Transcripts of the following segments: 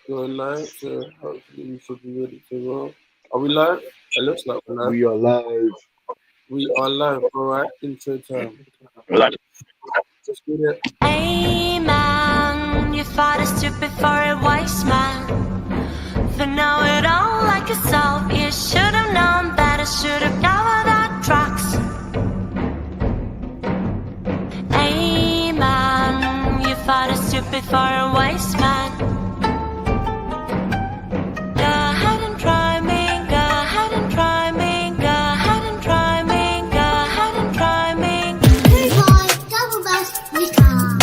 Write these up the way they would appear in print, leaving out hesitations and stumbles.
Going live, so hopefully we should be ready to roll. Are we live? It looks like we're live. We are live. We are live, alright. Intro time. Like, Just get it. Hey man, you fought a stupid for a wise man. For know it all like yourself, you should have known better, should have covered our tracks. Hey man, you fought a stupid for a wise man. Go ahead and try me, go ahead and try me, go ahead and try me, go ahead and try me. Good boy, double bass, guitar.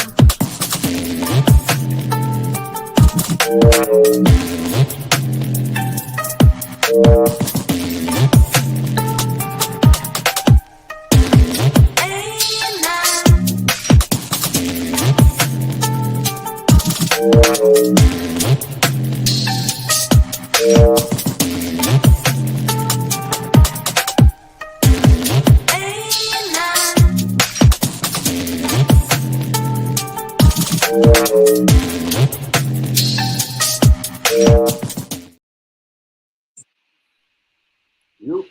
You.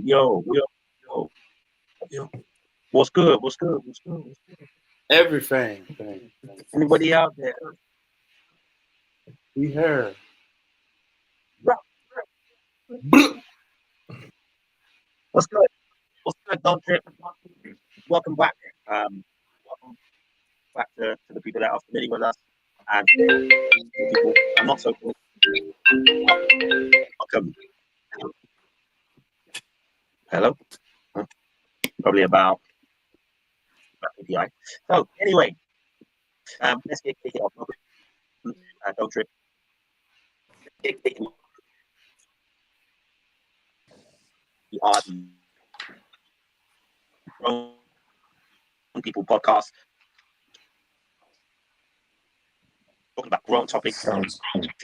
yo. What's good? Everything. Anybody out there? We here. What's good? Don't trip. Welcome back. Welcome back to the people that are familiar with us and the people I'm not so cool. Welcome. Hello. Probably about API. So anyway, let's kick it off. Don't trip. We are the Grown People podcast, talking about grown topics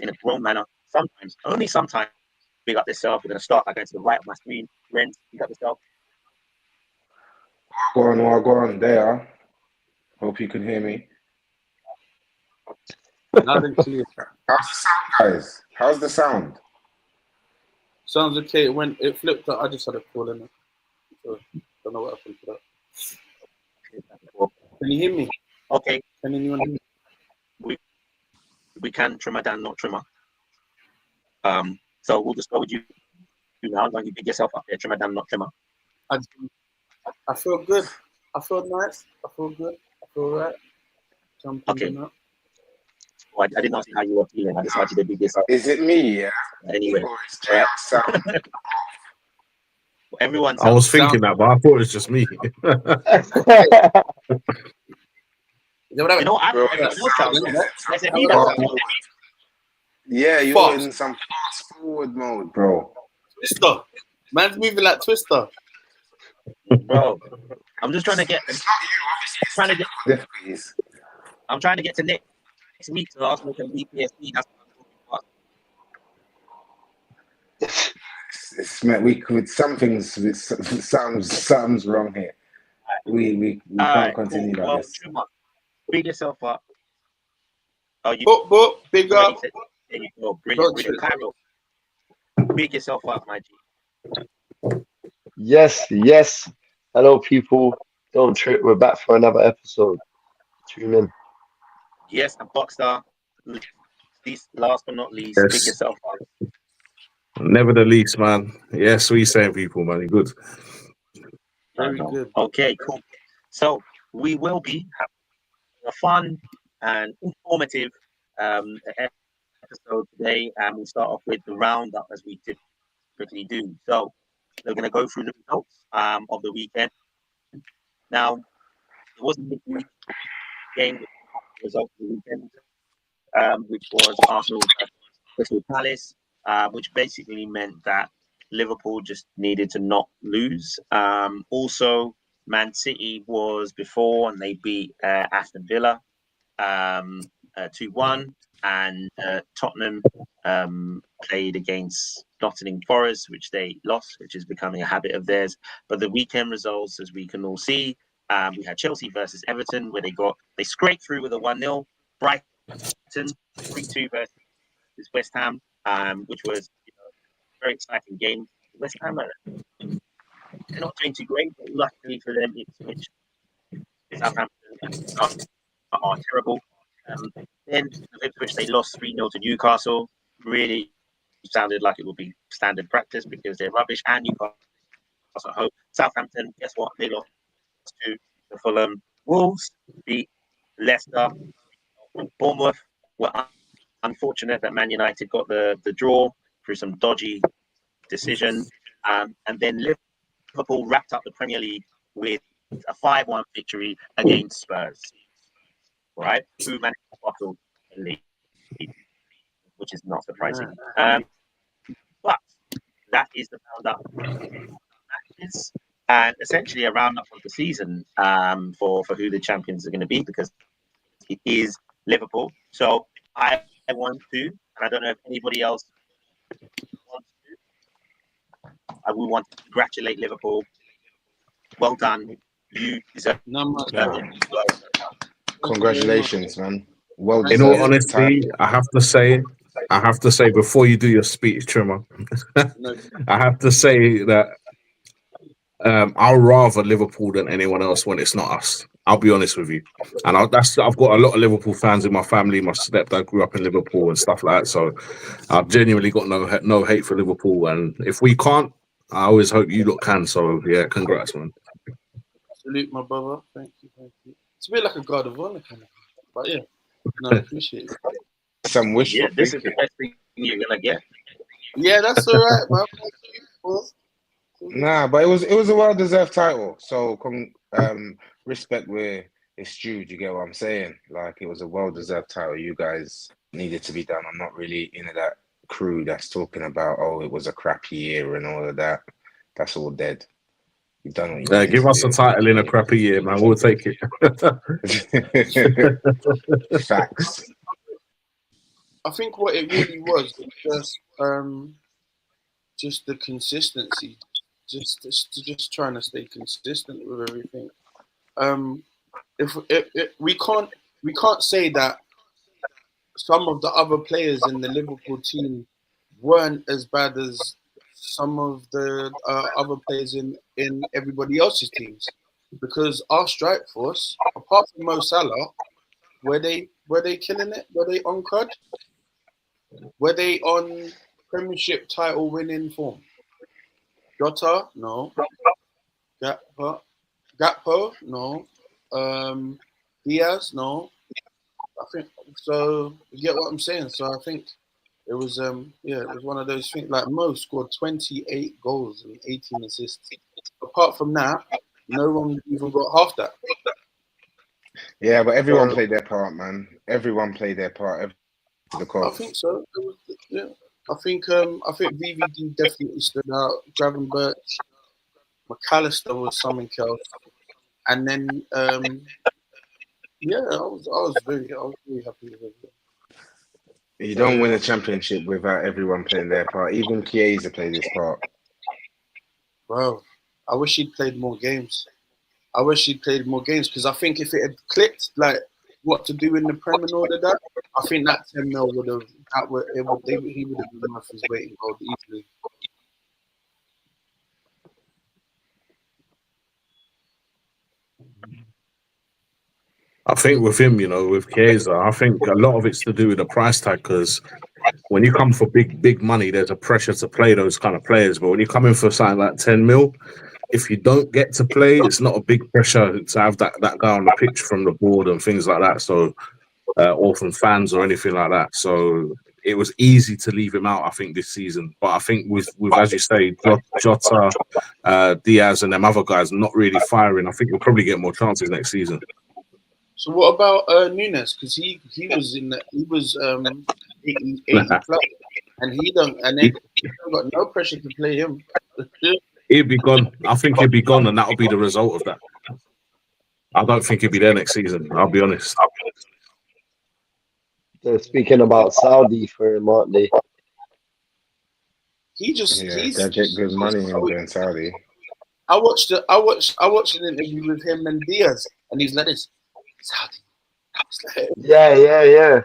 in a grown manner. Sometimes, only sometimes, big up yourself. We're going to start by going to the right of my screen. Ren, big up yourself. Go on. There. Hope you can hear me. Loud and clear. How's the sound, guys? How's the sound? Sounds okay. When it flipped up, I just had a call in it. So, don't know what happened to that. Can you hear me? Okay, Can anyone hear me? we can trimmer down, not trimmer. So we'll just go with you now. Don't you big yourself up there, trimmer down, not trimmer. I feel good. I feel nice. I feel good. I feel right. Jumping Okay. in up. Oh, I didn't ask you how you were feeling. I just wanted to big yourself. Is it me? Yeah. Anyway, Or is JR sound? everyone's. I was thinking that, but I thought it was just me. You know, Bro, yeah, you're Fast. in some fast forward mode, bro. Twister. Man's moving like Twister. bro. I'm just trying to get. It's not you, obviously. Trying to get. Difficulties. I'm trying to get to next week so Arsenal can beat PSG. That's what I'm talking about. It's meant we could something's something's wrong here. We can't continue cool. like Well, this. Truma, big yourself up. Oh, you Boop, big up. there you go. Bring Don't it, trip. Cairo. Big yourself up, my G. Yes. Hello, people. Don't trip. We're back for another episode. Tune in. Yes, and Boxstar. Last but not least, Yes. big yourself up. Never the least, man. Yes, we saying people, man. Good. Very good. Okay, cool. So we will be having a fun and informative episode today, and we'll start off with the roundup as we typically do. So we're going to go through the results of the weekend. Now, it wasn't a big game with the result of the weekend, which was Arsenal versus Crystal Palace, which basically meant that Liverpool just needed to not lose. Also, Man City was before and they beat Aston Villa 2-1, and Tottenham played against Nottingham Forest, which they lost, which is becoming a habit of theirs. But the weekend results, as we can all see, we had Chelsea versus Everton, where they scraped through with a 1-0. Brighton 3-2 versus West Ham, which was a very exciting game. West Ham they're not doing too great, but luckily for them, Ipswich, Southampton are terrible. Then Ipswich they lost 3-0 to Newcastle. Really sounded like it would be standard practice because they're rubbish, and Newcastle at home. Southampton, guess what? They lost to the Fulham. Wolves beat Leicester. Bournemouth were unfortunate that Man United got the draw through some dodgy decision. And then Liverpool wrapped up the Premier League with a 5-1 victory against Spurs. Right? Who managed to bottle the league, which is not surprising. But that is the roundup matches and essentially a roundup of the season for who the champions are going to be, because it is Liverpool. So I want to, and I don't know if anybody else wants to, I will want to congratulate Liverpool. Well done. You deserve it. Congratulations, man. Well In all deserved. honesty, I have to say before you do your speech, Trimmer, I have to say that I'll rather Liverpool than anyone else when it's not us. I'll be honest with you, and I've got a lot of Liverpool fans in my family. My stepdad grew up in Liverpool and stuff like that, so I've genuinely got no hate for Liverpool. And if we can't, I always hope you lot can. So yeah, congrats, man. Salute, my brother. Thank you. It's a bit like a guard of honor kind of, but yeah, no, I appreciate it. Some wishful Yeah, this is thinking. the best thing you're gonna get. Yeah, that's all right, man. Nah, but it was a well-deserved title. So respect where it's due. Do you get what I'm saying? Like, it was a well-deserved title. You guys needed to be done. I'm not really into that crew that's talking about, oh, it was a crappy year and all of that. That's all dead. You've done what you needed Give to us a do. title in a crappy year, man. We'll take it. Facts. I think what it really was just the consistency, just trying to stay consistent with everything. If we can't say that some of the other players in the Liverpool team weren't as bad as some of the other players in everybody else's teams, because our strike force, apart from Mo Salah, were they killing it? Were they on crud? Were they on Premiership title winning form? Jota, no. Gakpo, no. Diaz, no. I think so. You get what I'm saying? So I think it was it was one of those things. Like, Mo scored 28 goals and 18 assists. Apart from that, no one even got half that. Yeah, but everyone played their part, man. Everyone played their part. I think so. Yeah. I think VVD definitely stood out. Gravenberch, McAllister was something else, and then I was very happy with it. You don't win a championship without everyone playing their part. Even Chiesa played his part. Bro, I wish he'd played more games. Because I think if it had clicked, like what to do in the Prem and all of that, I think that 10 mil he would have been worth his weight in gold easily. I think with him, with Chiesa, I think a lot of it's to do with the price tag, because when you come for big money, there's a pressure to play those kind of players. But when you come in for something like 10 mil, if you don't get to play, it's not a big pressure to have that guy on the pitch from the board and things like that. So, or from fans or anything like that. So it was easy to leave him out, I think, this season. But I think with as you say, Jota, Diaz, and them other guys not really firing, I think we'll probably get more chances next season. So what about Nunes? Because he was 80 plus, and he don't got no pressure to play him. He'd be gone. I think he'd be gone, and that'll be the result of that. I don't think he'll be there next season. I'll be honest. They're speaking about Saudi for him, aren't they? They get good money in going Saudi. I watched an interview with him and Diaz, and he's like this. Saudi. Yeah.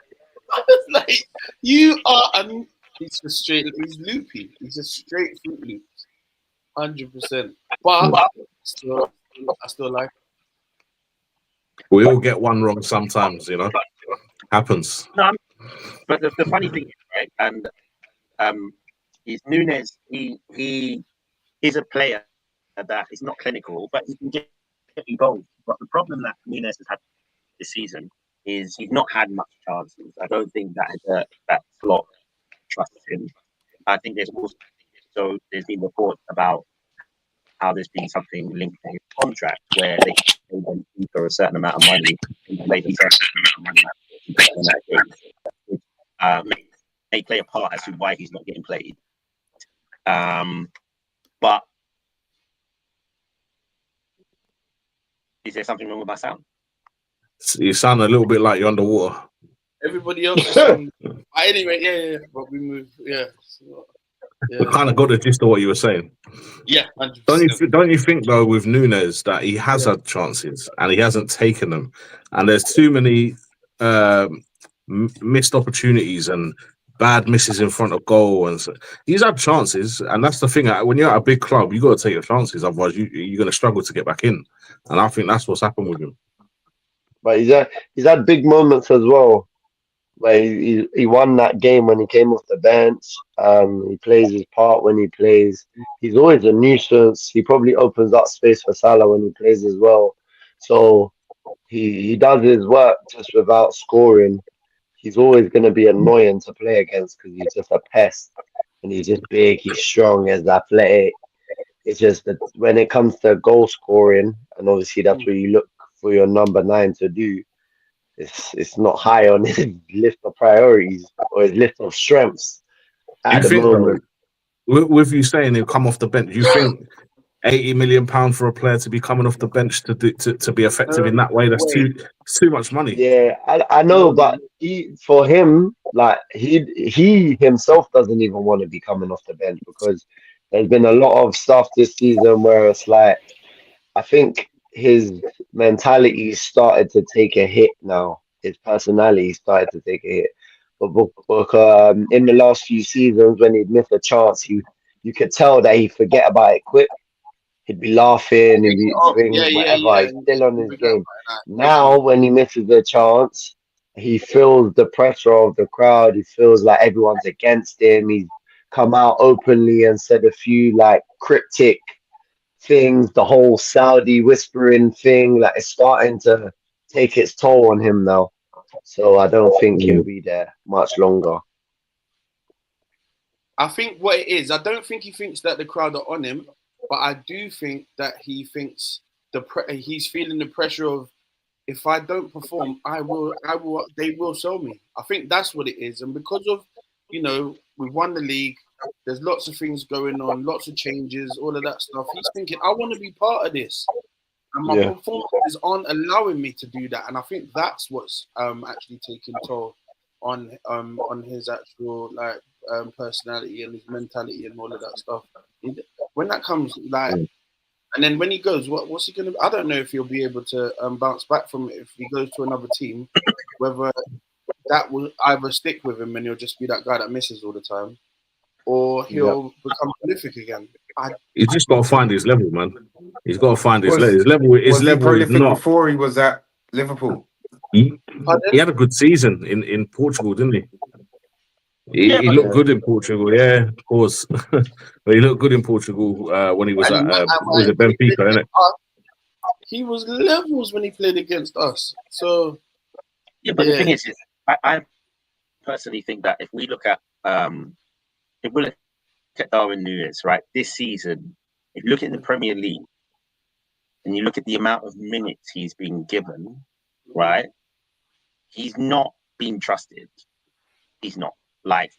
Like you are, he's just straight. He's loopy. He's just straight fruit loops, 100%. But still, I still like. We all get one wrong sometimes, you know. Happens. No, but the funny thing is, right, and is Nunes. He is a player that is not clinical, but he can get you goals. But the problem that Nunes has had this season is he's not had much chances. I don't think that slot trusts him. I think there's been reports about how there's been something linked to his contract where they pay him for a certain amount of money and play a certain amount of money, which may play a part as to why he's not getting played. But is there something wrong with my sound? You sound a little bit like you're underwater. Everybody else is saying. Anyway, yeah. But we move, yeah. So, We kind of got the gist of what you were saying. Yeah, 100%. Don't you think though with Nunes that he has had chances and he hasn't taken them, and there's too many missed opportunities and bad misses in front of goal, and so, he's had chances, and that's the thing. When you're at a big club, you got to take your chances, otherwise you're going to struggle to get back in. And I think that's what's happened with him. But he's had big moments as well, where he won that game when he came off the bench. He plays his part when he plays. He's always a nuisance. He probably opens up space for Salah when he plays as well. So he does his work just without scoring. He's always going to be annoying to play against because he's just a pest. And he's just big, he's strong, he's athletic. It's just that when it comes to goal scoring, and obviously that's what you look for your number 9 to do, it's not high on his list of priorities or his list of strengths at the moment. With you saying he'll come off the bench, you think £80 million for a player to be coming off the bench to be effective in that way? That's too much money. Yeah, I know, but for him, like he himself doesn't even want to be coming off the bench because there's been a lot of stuff this season where it's like I think his mentality started to take a hit now. His personality started to take a hit. But in the last few seasons, when he'd miss a chance, you could tell that he'd forget about it quick. He'd be laughing, he'd be doing whatever. He's still on his game. Now, when he misses a chance, he feels the pressure of the crowd. He feels like everyone's against him. He's come out openly and said a few like cryptic things. The whole Saudi whispering thing, like it's starting to take its toll on him now. So I don't think he'll be there much longer. I think what it is, I don't think he thinks that the crowd are on him, but I do think that he thinks he's feeling the pressure of if I don't perform, they will sell me. I think that's what it is. And because of, we've won the league, there's lots of things going on, lots of changes, all of that stuff. He's thinking, I want to be part of this. And my performances aren't allowing me to do that. And I think that's what's actually taking toll on his actual personality and his mentality and all of that stuff. When that comes, and then when he goes, what's he gonna? I don't know if he'll be able to bounce back from it if he goes to another team. Whether that will either stick with him and he'll just be that guy that misses all the time, or he'll become prolific again. He's just got to find his level, man. He's got to find his level. Was he prolific before he was at Liverpool? He had a good season in Portugal, didn't he? He looked good in Portugal, yeah, of course. But he looked good in Portugal when he was at Benfica, innit? He was levels when he played against us. So the thing is, I personally think that if we look at Darwin Núñez, right, this season, if you look at the Premier League and you look at the amount of minutes he's been given, right, he's not been trusted. He's not. Like,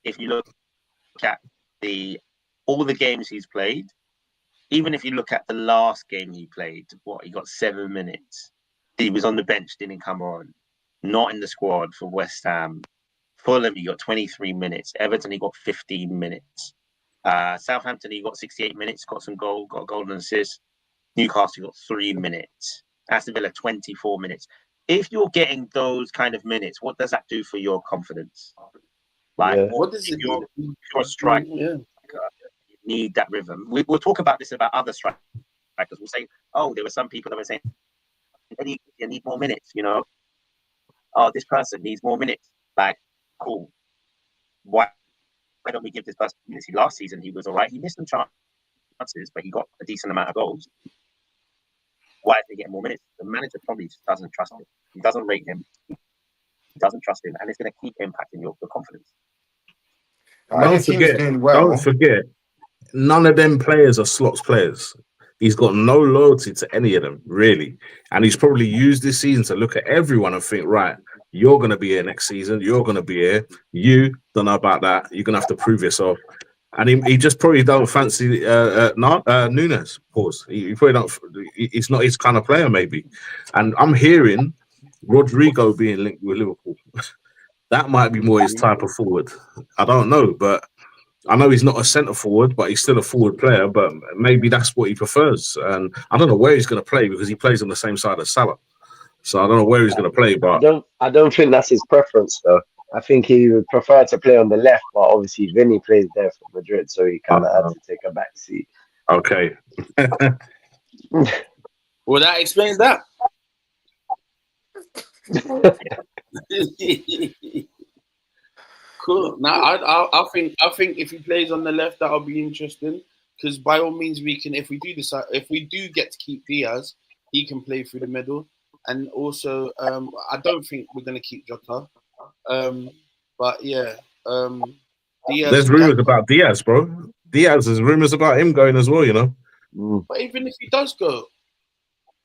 if you look at all the games he's played, even if you look at the last game he played, he got 7 minutes. He was on the bench, didn't come on. Not in the squad for West Ham. Fulham, he got 23 minutes. Everton, he got 15 minutes. Southampton, he got 68 minutes, got a golden assist. Newcastle, he got 3 minutes. Aston Villa, 24 minutes. if you're getting those kind of minutes, what does that do for your confidence? Like, Yeah. What does if it you're, do? if you're a striker, Yeah. you need that rhythm. We'll talk about this about other strikers. We'll say, oh, there were some people that were saying, you need more minutes, you know. Oh, this person needs more minutes. Like, cool. Why don't we give this person minutes? Last season, he was all right. He missed some chances, but he got a decent amount of goals. Why is he getting more minutes? The manager probably just doesn't trust him. He doesn't rate him. He doesn't trust him, and it's going to keep impacting your confidence. When your team's doing well, Don't forget, none of them players are slots players. He's got no loyalty to any of them, really. And he's probably used this season to look at everyone and think, right, you're going to be here next season. You're going to be here. You don't know about that. You're going to have to prove yourself. And he just probably don't fancy Nunes. Pause. He probably don't. It's not his kind of player, maybe. And I'm hearing Rodrigo being linked with Liverpool. That might be more his type of forward. I don't know, but I know he's not a centre forward, but he's still a forward player. But maybe that's what he prefers. And I don't know where he's going to play because he plays on the same side as Salah. So I don't know where he's going to play. But I don't think that's his preference though. I think he would prefer to play on the left, but obviously Vinny plays there for Madrid, so he kind of had to take a back seat. Okay. Well, that explains that. Cool. Now, I think if he plays on the left, that'll be interesting. Because by all means, we can. If we do get to keep Diaz, he can play through the middle. And also, I don't think we're gonna keep Jota. But yeah, Diaz. There's rumors about Diaz, bro. There's rumors about him going as well. You know. But even if he does go,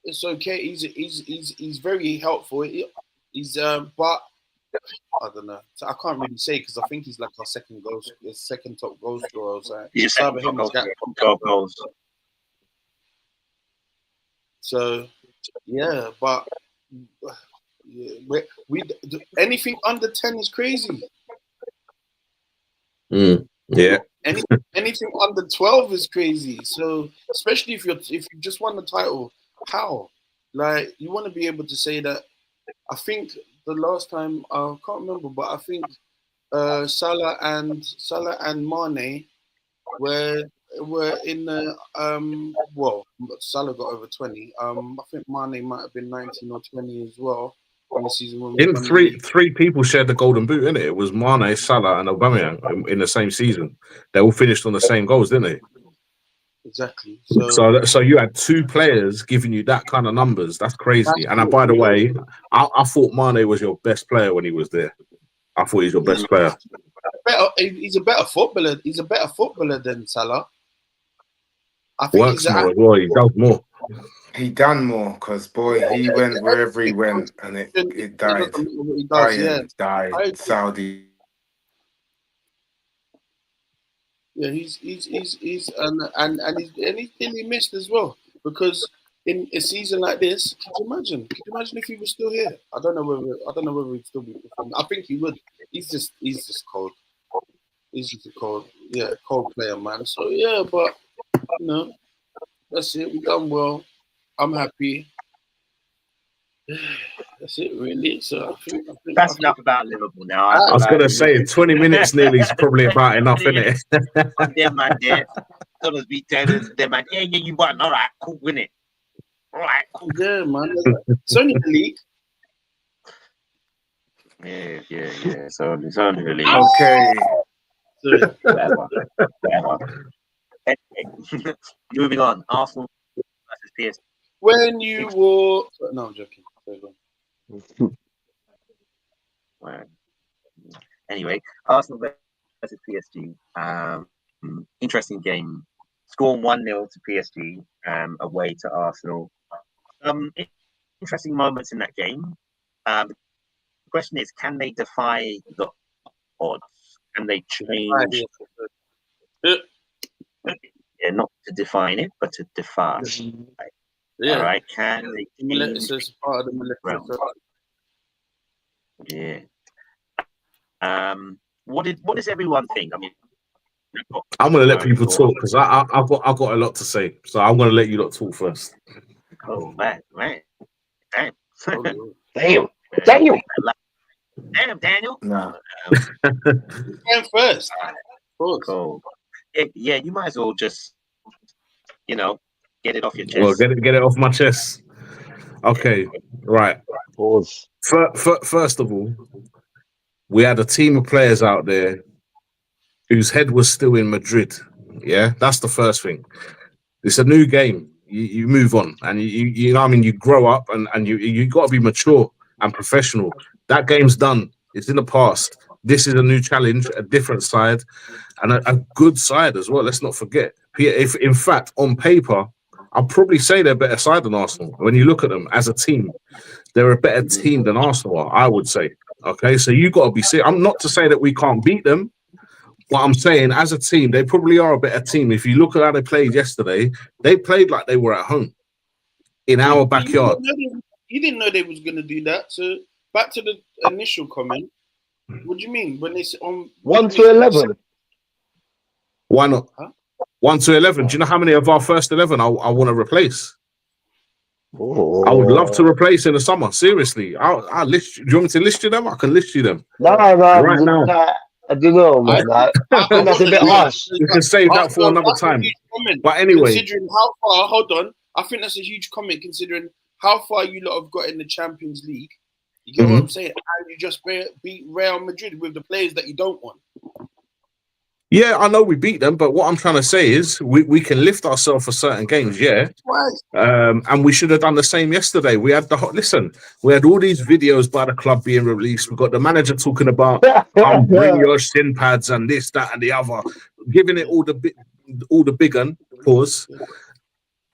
it's okay. He's very helpful. But I don't know. So I can't really say because I think he's like our second top goal scorer. So He's second top goals. So yeah, but we anything under 10 is crazy. Yeah. Anything under 12 is crazy. So especially if you just won the title, how? Like you want to be able to say that. I think the last time I can't remember, but I think Salah and Mane were in the well, Salah got over 20. I think Mane might have been 19 or 20 as well in the season. When in three people shared the golden boot, innit? It was Mane, Salah, and Aubameyang in the same season. They all finished on the same goals, didn't they? Exactly. So you had two players giving you that kind of numbers. That's crazy. And by the way, I thought Mane was your best player when he was there. I thought he's your best player. He's a better footballer. He's a better footballer than Salah. I think Works more as well. He does more. He done more because boy, he went wherever he went, and it died. Died. Saudi. Yeah, he's and he missed as well because in a season like this, could you imagine if he was still here? I don't know whether he'd still be performing. I think he would. He's just cold. He's just a cold player, man. So yeah, but you know, that's it. We done well. I'm happy. That's it, really. So I think that's enough about Liverpool now. I was going to say 20 minutes nearly is probably about enough, isn't it? Yeah, man. Yeah. Someone's be telling them, man. Yeah, you won. All right, cool, win it. All right, cool. Yeah, man. It's only the league. Yeah. So it's only the league. Okay. Whatever. Anyway, moving on. Arsenal versus PSG. When you were no, I'm joking. Anyway, Arsenal versus PSG. Interesting game. Score 1-0 to PSG away to Arsenal. Interesting moments in that game. The question is, can they defy the odds? Can they change? Yeah, not to define it, but to defy. Yeah. All right. Can they it's part of the military. Yeah. What does everyone think? I mean, I'm going to let people talk because I've got a lot to say. So I'm going to let you lot talk first. Oh man. Damn. Damn. Damn, Daniel. Nah. Going first. Of course. Cool. Yeah, you might as well just, get it off your chest. Well, get it off my chest. Okay, right. Pause. First of all, we had a team of players out there whose head was still in Madrid. Yeah, that's the first thing. It's a new game. You move on, and you know what I mean. You grow up, and you got to be mature and professional. That game's done. It's in the past. This is a new challenge, a different side, and a good side as well. Let's not forget. If in fact on paper, I'll probably say they're a better side than Arsenal. When you look at them as a team, they're a better team than Arsenal are, I would say. Okay, so you got to be serious. I'm not to say that we can't beat them. What I'm saying, as a team, they probably are a better team. If you look at how they played yesterday, they played like they were at home in our backyard. You didn't know they was going to do that. So back to the initial comment. What do you mean when it's on 1 to 11? Why not? Huh? 1 to 11. Do you know how many of our first 11 I want to replace? Oh. I would love to replace in the summer. Seriously, I'll list. Do you want me to list you them? I can list you them. Nah, right now. I don't know, man. I think that's a bit harsh. We can save that for another time. But anyway, considering how far, hold on, I think that's a huge comment considering how far you lot have got in the Champions League. You get what I'm saying? And you just beat Real Madrid with the players that you don't want. yeah, I know we beat them, but what I'm trying to say is we can lift ourselves for certain games, yeah. And we should have done the same yesterday. We had we had all these videos by the club being released. We got the manager talking about bring your shin pads and this, that, and the other, giving it all the big un pause.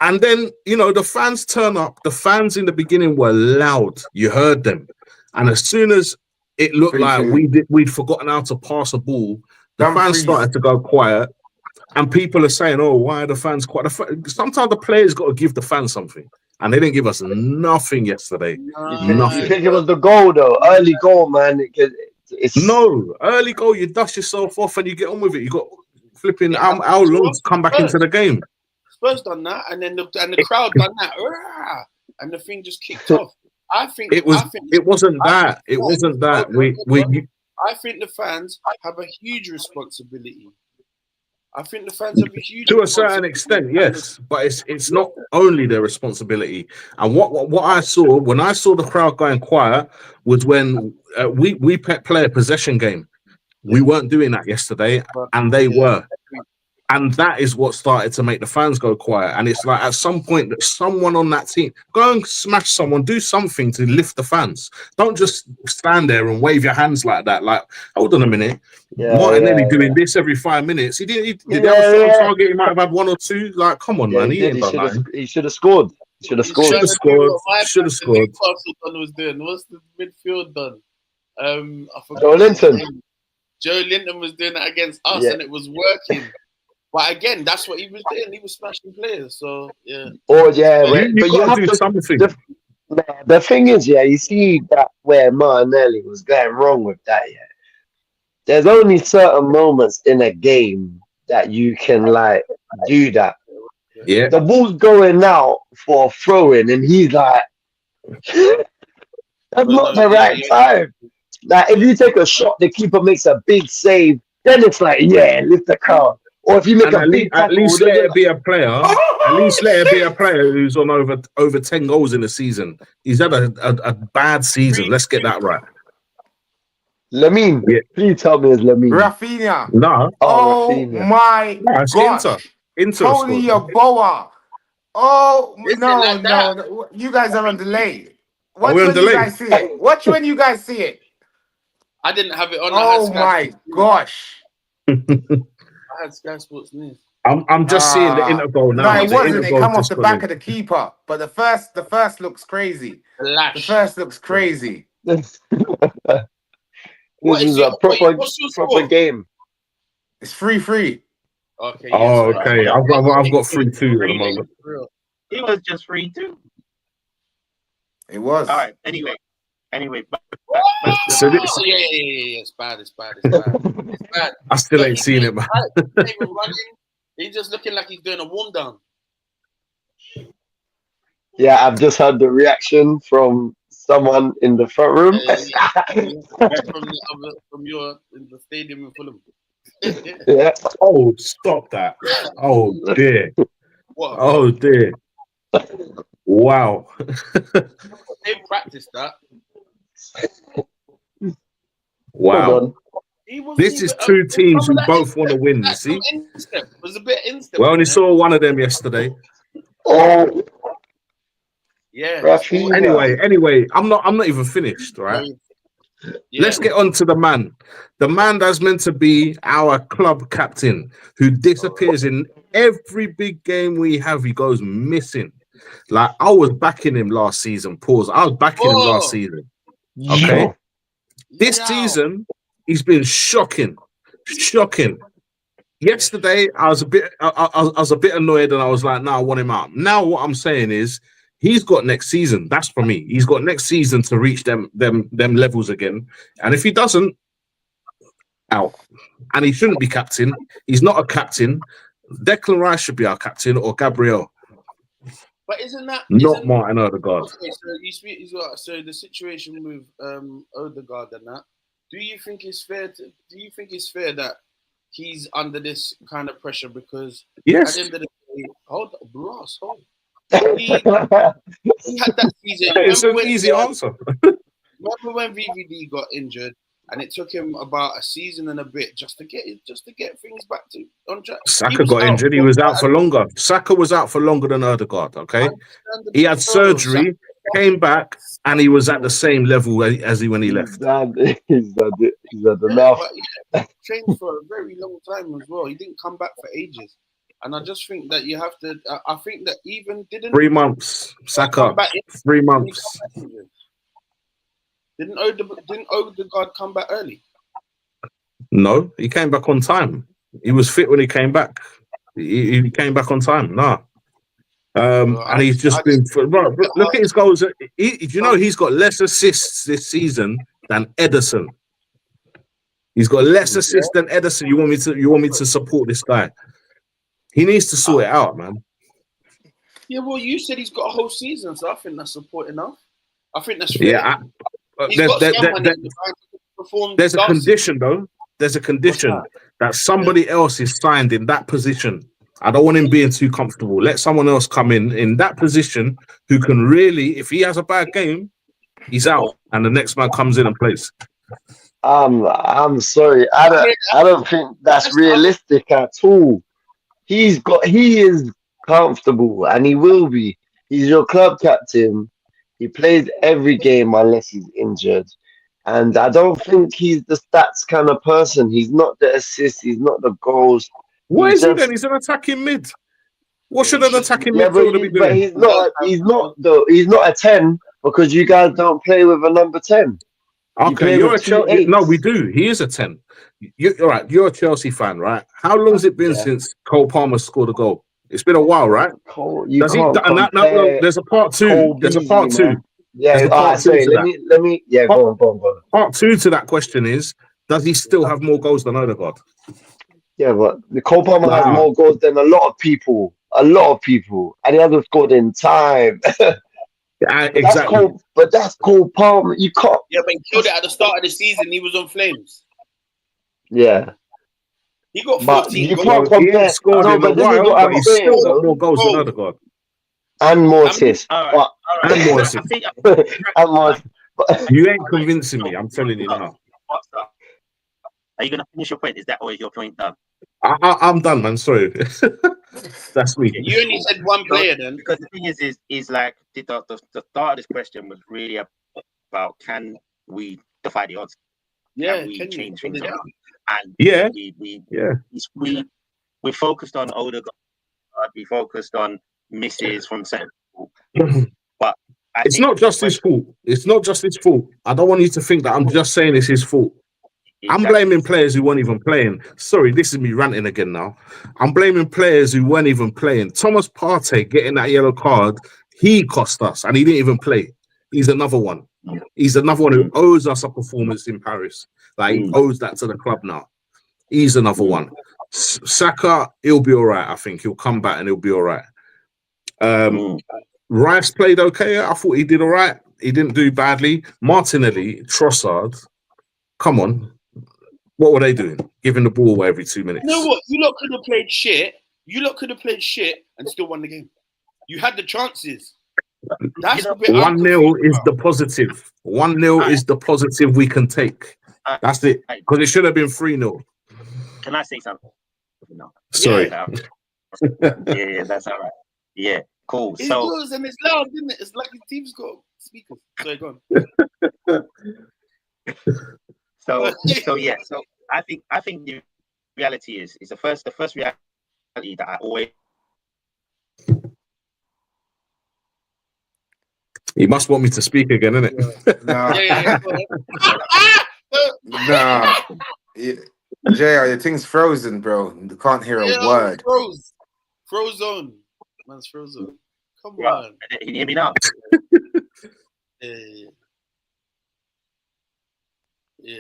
And then the fans turn up. The fans in the beginning were loud. You heard them, and as soon as it looked like we'd forgotten how to pass a ball, the fans started to go quiet, and people are saying, "Oh, why are the fans quiet?" Sometimes the players got to give the fans something, and they didn't give us nothing yesterday. Nothing. You think it was the goal though? Early goal, man. No, early goal. You dust yourself off and you get on with it. You got flipping how long to come back into the game. Spurs done that, and then the crowd done that, and the thing just kicked off. I think it wasn't that. I think the fans have a huge responsibility. I think the fans have a huge to a certain extent, yes, but it's not only their responsibility. And what I saw when I saw the crowd going quiet was when we play a possession game. We weren't doing that yesterday, and they were. And that is what started to make the fans go quiet. And it's like at some point that someone on that team go and smash someone, do something to lift the fans. Don't just stand there and wave your hands like that. Like, hold on a minute. Martinelli doing this every 5 minutes. He did have a shot target. He might have had one or two. Like, come on, man. He should have scored. Should have scored. Should have scored. Was doing. What's the midfield done? I forgot. Joe Linton. Joe Linton was doing that against us, and it was working. But again, that's what he was doing. He was smashing players. So yeah. Oh yeah, but you have to do something. The thing is, you see that where Martinelli was going wrong with that. Yeah, there's only certain moments in a game that you can like do that. Yeah, the ball's going out for a throw-in, and he's like, "That's not the right time." Like if you take a shot, the keeper makes a big save. Then it's like, lift the crowd. Or if you make at least let it be a player. At least let it be a player who's on over 10 goals in a season. He's had a bad season. Let's get that right. Lamine, please tell me it's Lamine. Rafinha. No. Oh Rafinha. my gosh. Inter Tony Yeboah. Oh no. You guys are on delay. Watch when you guys see it. Watch when you guys see it. I didn't have it on. Oh my gosh. I had Sky Sports News. I'm just seeing the interval now. No, it wasn't. It come off the back of the keeper. But the first looks crazy. The first looks crazy. This is a proper game. It's 3-3. Okay. Oh, okay. I've got 3-2 at the moment. It was just 3-2. It was. All right. Anyway. So It's bad. It's bad. I still ain't seen it, man. He's just looking like he's doing a warm down. Yeah, I've just heard the reaction from someone in the front room. From your in the stadium in Fulham. Yeah. Oh, stop that. Oh, dear. What? Oh, dear. Wow. They practiced that. Wow. He wasn't This even, is two teams who that both want to win, you see? Instep. It was a bit instep. We only saw one of them yesterday. Oh, Yeah. Rafinha. Anyway, I'm not even finished, right? Yeah. Let's get on to the man. The man that's meant to be our club captain, who disappears in every big game we have. He goes missing. Like, I was backing him last season. Pause. I was backing him last season. Okay. This season, he's been shocking. Yesterday, I was a bit annoyed, and I was like, "No, I want him out." Now, what I'm saying is, he's got next season. That's for me. He's got next season to reach them levels again. And if he doesn't, out. And he shouldn't be captain. He's not a captain. Declan Rice should be our captain, or Gabriel. But isn't Martin Odegaard? Okay, so the situation with Odegaard and that. Do you think it's fair that he's under this kind of pressure? Because yes. At the end of the day, hold. He had that season. It's an easy answer. Remember when VVD got injured, and it took him about a season and a bit just to get things back to on track. Saka got injured. He was out for longer. Saka was out for longer than Odegaard. Okay, he had surgery, came back, and he was at the same level as when he left. He's had enough. He trained for a very long time as well. He didn't come back for ages. And I just think that you have to. I think that even 3 months, Saka. 3 months. Didn't Odegaard come back early? No, he came back on time. He was fit when he came back. He came back on time. Nah. And he's just been. Look at his goals. He's got less assists this season than Ederson. He's got less assists than Ederson. You want me to support this guy? He needs to sort it out, man. Yeah, well, you said he's got a whole season, so I think that's support enough. I think that's fair. Yeah, there's a condition, though. There's a condition that somebody else is signed in that position. I don't want him being too comfortable. Let someone else come in that position who can really, if he has a bad game, he's out, and the next man comes in and plays. I'm sorry. I don't think that's realistic at all. He is comfortable, and he will be. He's your club captain. He plays every game unless he's injured. And I don't think he's the stats kind of person. He's not the assists. He's not the goals. What is he then? He's an attacking mid. What should an attacking midfielder be doing? But he's not a 10 because you guys don't play with a number 10. Okay, you're a Chelsea. No, we do. He is a 10. All right, you're a Chelsea fan, right? How long has it been since Cole Palmer scored a goal? It's been a while, right? There's a part two. There's a part two. Man. Yeah, sorry. Let me. Yeah, go on. Part two to that question is: does he still have more goals than Odegaard? Yeah, but Cole Palmer has more goals than a lot of people, and he hasn't scored in time. Exactly. But that's Cole Palmer. You can't. Yeah, but he killed it at the start of the season. He was on flames. Yeah. He got 14 you goals. can't compare. He ain't scored in a while, but he's still got more goals than Odegaard. And more assists. And more assists. You ain't convincing me. I'm telling you now. Are you going to finish your point? Is that always your point done? I'm done, man. Sorry. That's me. You only said one player then. Because the thing is like the start of this question was really about can we defy the odds? Yeah, can we change things around? And we focused on Odegaard. We focused on misses from centre. But it's not just his fault. It's not just his fault. I don't want you to think that I'm just saying it's his fault. I'm blaming players who weren't even playing. Sorry, this is me ranting again now. I'm blaming players who weren't even playing. Thomas Partey getting that yellow card, he cost us, and he didn't even play. He's another one. He's another one who owes us a performance in Paris. Like, he owes that to the club now. He's another one. Saka, he'll be all right, I think. He'll come back and he'll be all right. Rice played okay. I thought he did all right. He didn't do badly. Martinelli, Trossard, come on. What were they doing? Giving the ball away every 2 minutes. You know what? You lot could have played shit. And still won the game. You had the chances. That's the bit 1-0 is the positive. 1-0 is the positive we can take. That's it. Because it should have been 3-0. Can I say something? No. Sorry. Yeah, that's all right. Yeah, cool. It So goes and it's loud, isn't it? It's like the team's got speakers. Sorry, go on. So yeah. So I think the reality is the first reality that I always. You must want me to speak again, innit? Nah. JR, your thing's frozen, bro. You can't hear a word. Frozen. Man's frozen. Come on. Can you hear me now? Yeah.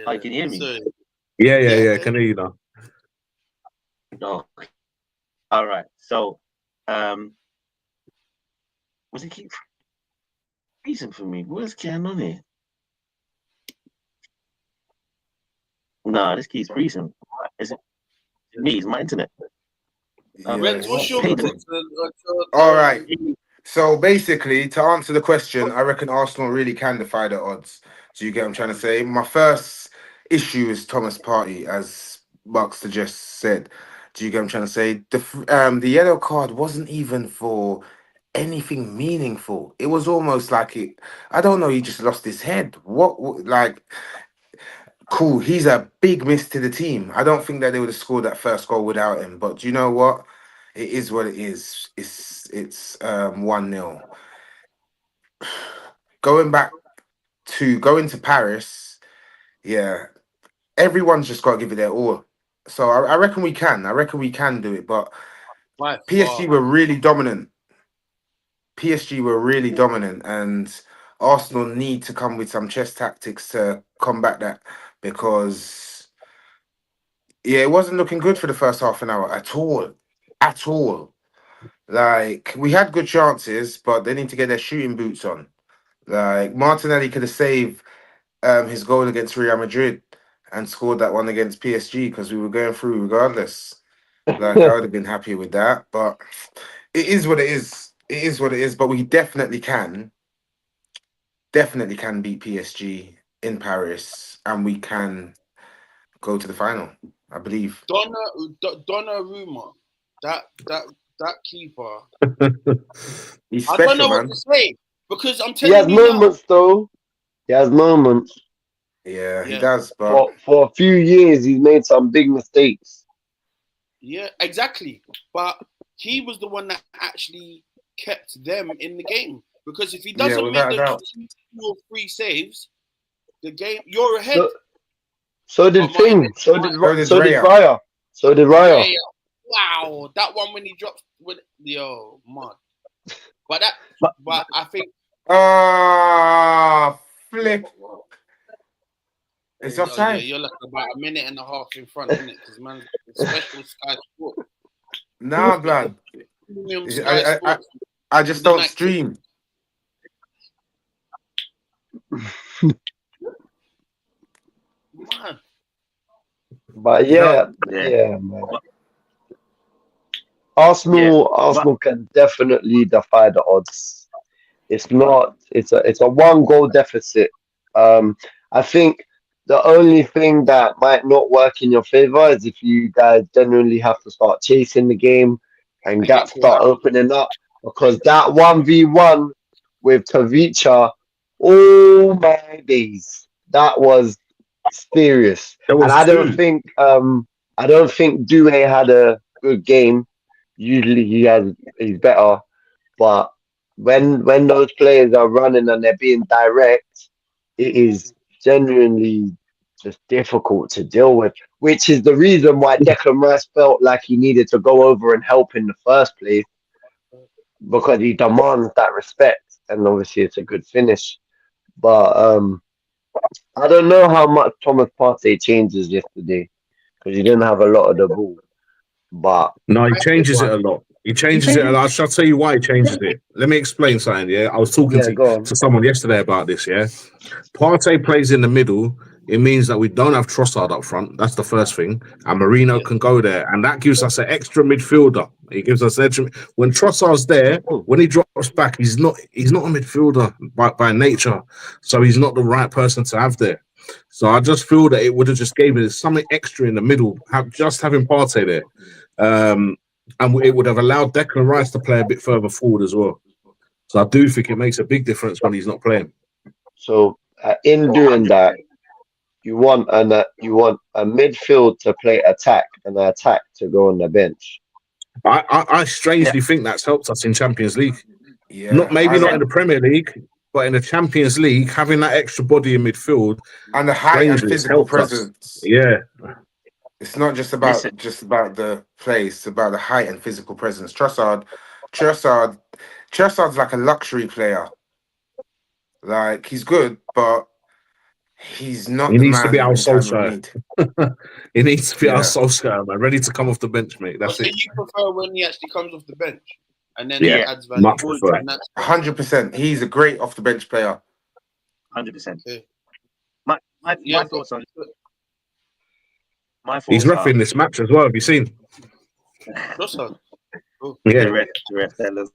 Oh, can you hear me? Sorry. Yeah. Can hear you now. No. All right. So, was it keep freezing for me? What's going on here? No, this keeps freezing. Is it me? Is my internet? Rex, what's your all right. So basically, to answer the question, I reckon Arsenal really can defy the odds. Do you get what I'm trying to say? My first issue is Thomas Partey, as Buxter just said. Do you get what I'm trying to say? The yellow card wasn't even for anything meaningful. It was almost like it. I don't know. He just lost his head. What like? Cool. He's a big miss to the team. I don't think that they would have scored that first goal without him. But do you know what? It is what it is. It's 1-0. Going to Paris, yeah. Everyone's just got to give it their all. So I reckon we can. I reckon we can do it. But PSG were really dominant. And Arsenal need to come with some chess tactics to combat that, because it wasn't looking good for the first half an hour at all. Like, we had good chances, but they need to get their shooting boots on. Like, Martinelli could have saved his goal against Real Madrid and scored that one against PSG, because we were going through regardless. Like, I would have been happy with that. But it is what it is. It is what it is. But we definitely can beat PSG in Paris, and we can go to the final, I believe. Donnarumma, that keeper. He's I special, don't know man. what to say, because I'm He telling has you moments, though. He has moments. Yeah, he does. But for a few years, he's made some big mistakes. Yeah, exactly. But he was the one that actually kept them in the game. Because if he doesn't make the 2 or 3 saves, the game, you're ahead. So did Fing. So did Raya. Wow, that one when he drops with man. But I think flip. It's offside. You're like about a minute and a half in front, isn't it? Because man, special Sky Sport. Nah, blood. I just don't stream. Man. But yeah, man. Arsenal can definitely defy the odds. It's a 1-goal deficit. I think the only thing that might not work in your favor is if you guys genuinely have to start chasing the game and gaps start opening up, because that 1v1 with Tavicha, oh my days, that was serious. And I don't think Due had a good game. Usually he's better, but when those players are running and they're being direct, it is genuinely just difficult to deal with, which is the reason why Declan Rice felt like he needed to go over and help in the first place, because he demands that respect, and obviously it's a good finish. But I don't know how much Thomas Partey changes yesterday, because he didn't have a lot of the ball. But no, he changes it a lot. He changes it, and I shall tell you why he changes it. Let me explain something. Yeah, I was talking Yeah, go on. to someone yesterday about this. Yeah, Partey plays in the middle. It means that we don't have Trossard up front. That's the first thing, and Marino can go there, and that gives us an extra midfielder. It gives us extra. When Trossard's there, when he drops back, he's not a midfielder by nature, so he's not the right person to have there. So I just feel that it would have just gave it something extra in the middle. Having Partey there. And it would have allowed Declan Rice to play a bit further forward as well. So I do think it makes a big difference when he's not playing. So in doing that, you want a midfield to play attack and an attack to go on the bench. I strangely think that's helped us in Champions League. Yeah, Not in the Premier League, but in the Champions League, having that extra body in midfield and the height and physical Us. presence. Yeah. It's not just about the play. It's about the height and physical presence. Trossard's like a luxury player. Like, he's good, but he's not He the needs to man be our in time of Solskjaer. need. He needs to be our Solskjaer, man. Ready to come off the bench, mate. That's so it. you prefer when he actually comes off the bench and then Yeah, adds value? much prefer. 100%. He's a great off the bench player. 100%. Okay. My thoughts on He's reffing this match as well. Have you seen? Trossard. Oh. Yeah. The ref there,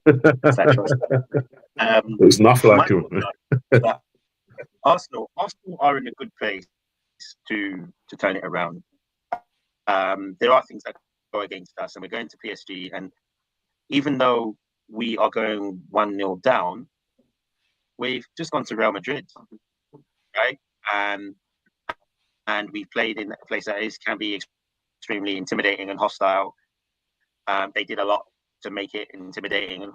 It's nothing like him. Arsenal are in a good place to turn it around. There are things that go against us, and we're going to PSG. And even though we are going 1-0 down, we've just gone to Real Madrid, right? And we've played in a place that can be extremely intimidating and hostile. They did a lot to make it intimidating and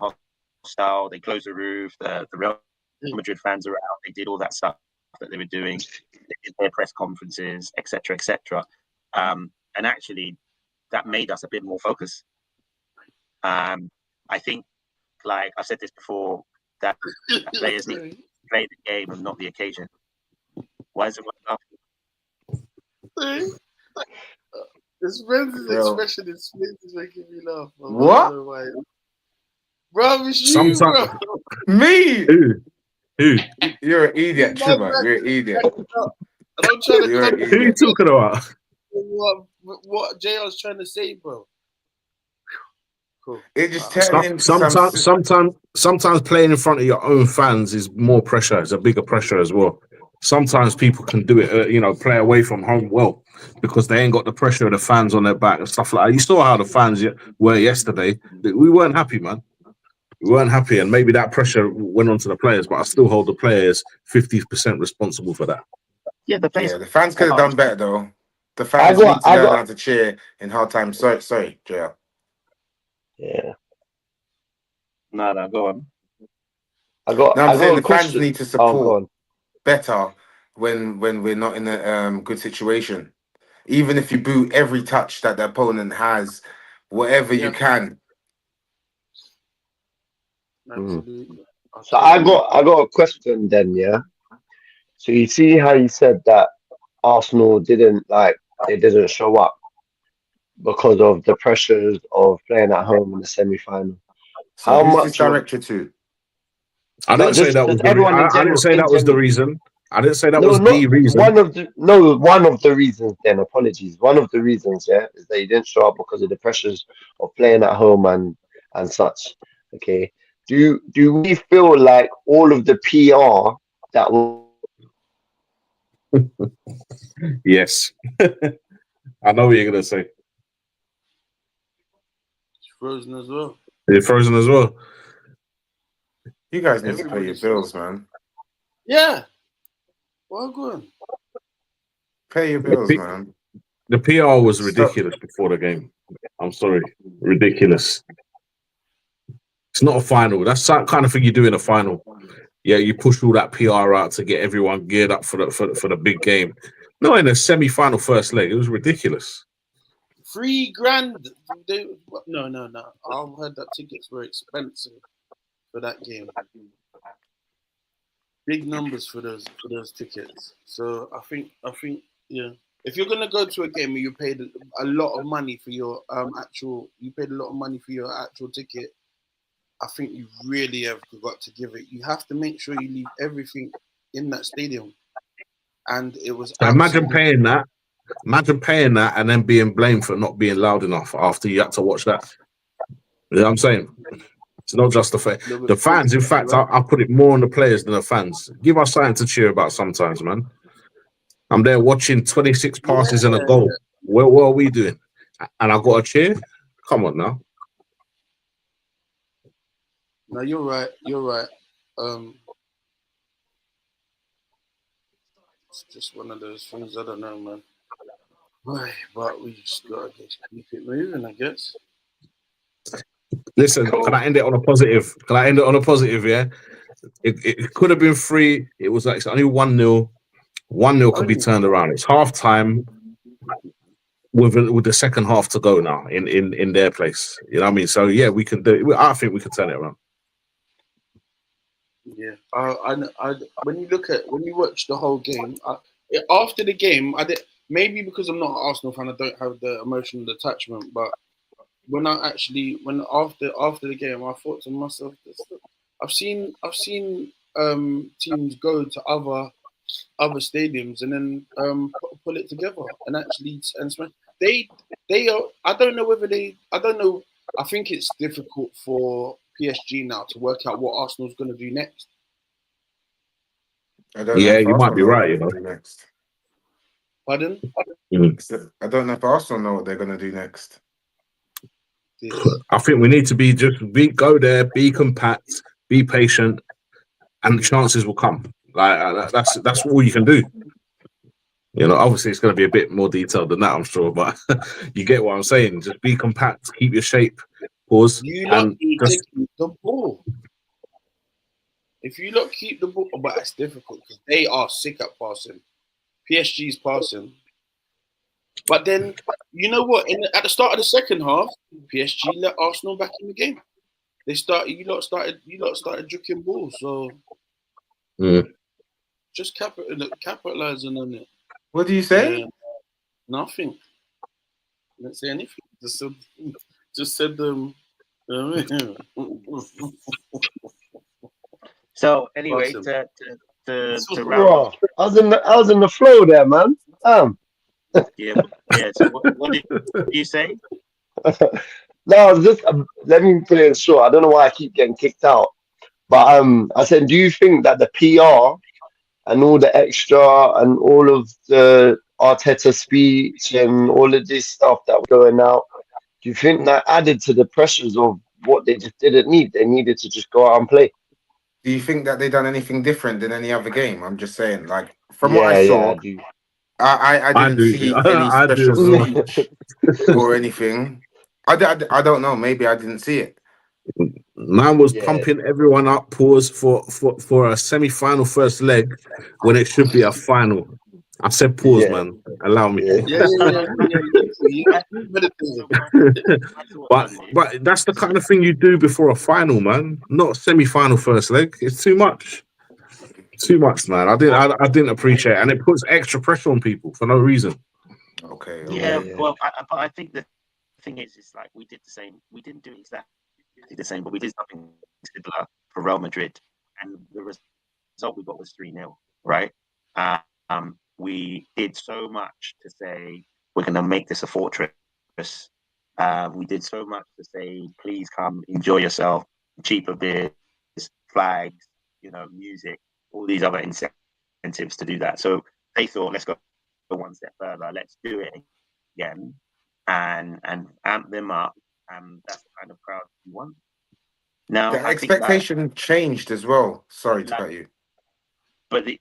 hostile. They closed the roof. The Real Madrid fans are out. They did all that stuff that they were doing. They did their press conferences, etc., etc. And actually, that made us a bit more focused. I think, like I've said this before, that players need to play the game and not the occasion. Why is it laughing? This friend's expression is making me laugh. Bro. What? I don't know why. Bro, it's you, bro. Me? Who? You're an idiot, Trimmer. You're an idiot. I don't try to You're an Who are you idiot. talking about? What JR's trying to say, bro. Cool. It just turned into Sometimes playing in front of your own fans is more pressure. It's a bigger pressure as well. Sometimes people can do it, play away from home well because they ain't got the pressure of the fans on their back and stuff like that. You saw how the fans were yesterday. We weren't happy, man. We weren't happy, and maybe that pressure went on to the players, but I still hold the players 50% responsible for that. Yeah, the fans could have done better, though. The fans need to learn how to cheer in hard times. Sorry, JR. Yeah. No, go on. I'm saying the fans need to support better when we're not in a good situation. Even if you boo every touch that the opponent has, whatever you can. Absolutely. So I got a question then, yeah. So you see how you said that Arsenal didn't show up because of the pressures of playing at home in the semi-final. So how much this directed to? I didn't say that was the reason. I didn't say that was the reason. I didn't say that was the reason. One of the reasons. Then apologies. One of the reasons, yeah, is that he didn't show up because of the pressures of playing at home and such. Okay. Do we feel like all of the PR that Yes. I know what you're gonna say. It's frozen as well. You're frozen as well. You guys need to pay your bills, man. Yeah. Well, good. Pay your bills, man. The PR was ridiculous before the game. I'm sorry. Ridiculous. It's not a final. That's the kind of thing you do in a final. Yeah, you push all that PR out to get everyone geared up for the big game. No, in a semi-final first leg, it was ridiculous. $3,000. No. I heard that tickets were expensive for that game. Big numbers for those tickets. So I think yeah. if you're gonna go to a game and you paid a lot of money for your actual ticket, I think you really have got to give it. You have to make sure you leave everything in that stadium. And it was So imagine absolutely paying that. Imagine paying that and then being blamed for not being loud enough after you had to watch that. You know what I'm saying? It's not just the fans. In fact, I put it more on the players than the fans. Give us something to cheer about sometimes, man. I'm there watching 26 passes and a goal. What are we doing? And I got a cheer? Come on now. No, you're right. You're right. It's just one of those things. I don't know, man. Right, but we just gotta keep it moving, I guess. Listen, can I end it on a positive? Yeah, it could have been 3. It was like it's only 1-0. 1-0 could be turned around. It's half time with the second half to go now in their place. You know what I mean? So yeah, we can do it. I think we can turn it around. Yeah, when you watch the whole game, after the game, I did maybe because I'm not an Arsenal fan, I don't have the emotional attachment. But when after the game, I thought to myself, I've seen teams go to other stadiums and then pull it together and actually smash. They are. I don't know whether they. I don't know. I think it's difficult for PSG now to work out what Arsenal's going to do next. I don't know Yeah, if you might Arsenal be know what right. they're You know. gonna do next. Pardon? I don't know if Arsenal know what they're going to do next. Yeah. I think we need to go there, be compact, be patient, and the chances will come. Like that's all you can do. You know, obviously it's going to be a bit more detailed than that, I'm sure, but you get what I'm saying. Just be compact, keep your shape, pause, You lot and need to just keep the ball. If you lot keep the ball, but it's difficult because they are sick at passing. PSG's passing. But then, you know what? At the start of the second half, PSG let Arsenal back in the game. You lot started juking balls. So just capitalizing on it. What do you say? Yeah, nothing. Didn't say anything. Just said them. So anyway, Awesome. to round off, I was in the flow there, man. yeah. So what did you say? No, I was just let me put it short. I don't know why I keep getting kicked out, but I said, do you think that the PR and all the extra and all of the Arteta speech and all of this stuff that was going out, do you think that added to the pressures of what they just didn't need? They needed to just go out and play. Do you think that they done anything different than any other game? I'm just saying, like from what I Yeah, I saw, do. I I didn't do. see any I do special as well. speech or anything. I don't know. Maybe I didn't see it. Man was Yeah, pumping everyone up, pause for a semi-final first leg when it should be a final. I said pause, yeah, man. Allow me. yeah. So my thoughts But on this. but that's the kind of thing you do before a final, man. Not semi-final first leg. It's too much. Too much, man. I didn't appreciate it. And it puts extra pressure on people for no reason. Okay. Yeah, Yeah. well, but I think the thing is like we did the same. We didn't do exactly the same, but we did something similar for Real Madrid, and the result we got was 3-0, right? We did so much to say we're going to make this a fortress. We did so much to say, please come enjoy yourself, cheaper beers, flags, music, all these other incentives to do that. So they thought, let's go one step further. Let's do it again and amp them up. That's the kind of crowd we want. Now, The I think expectation changed as well. Sorry to cut you. But the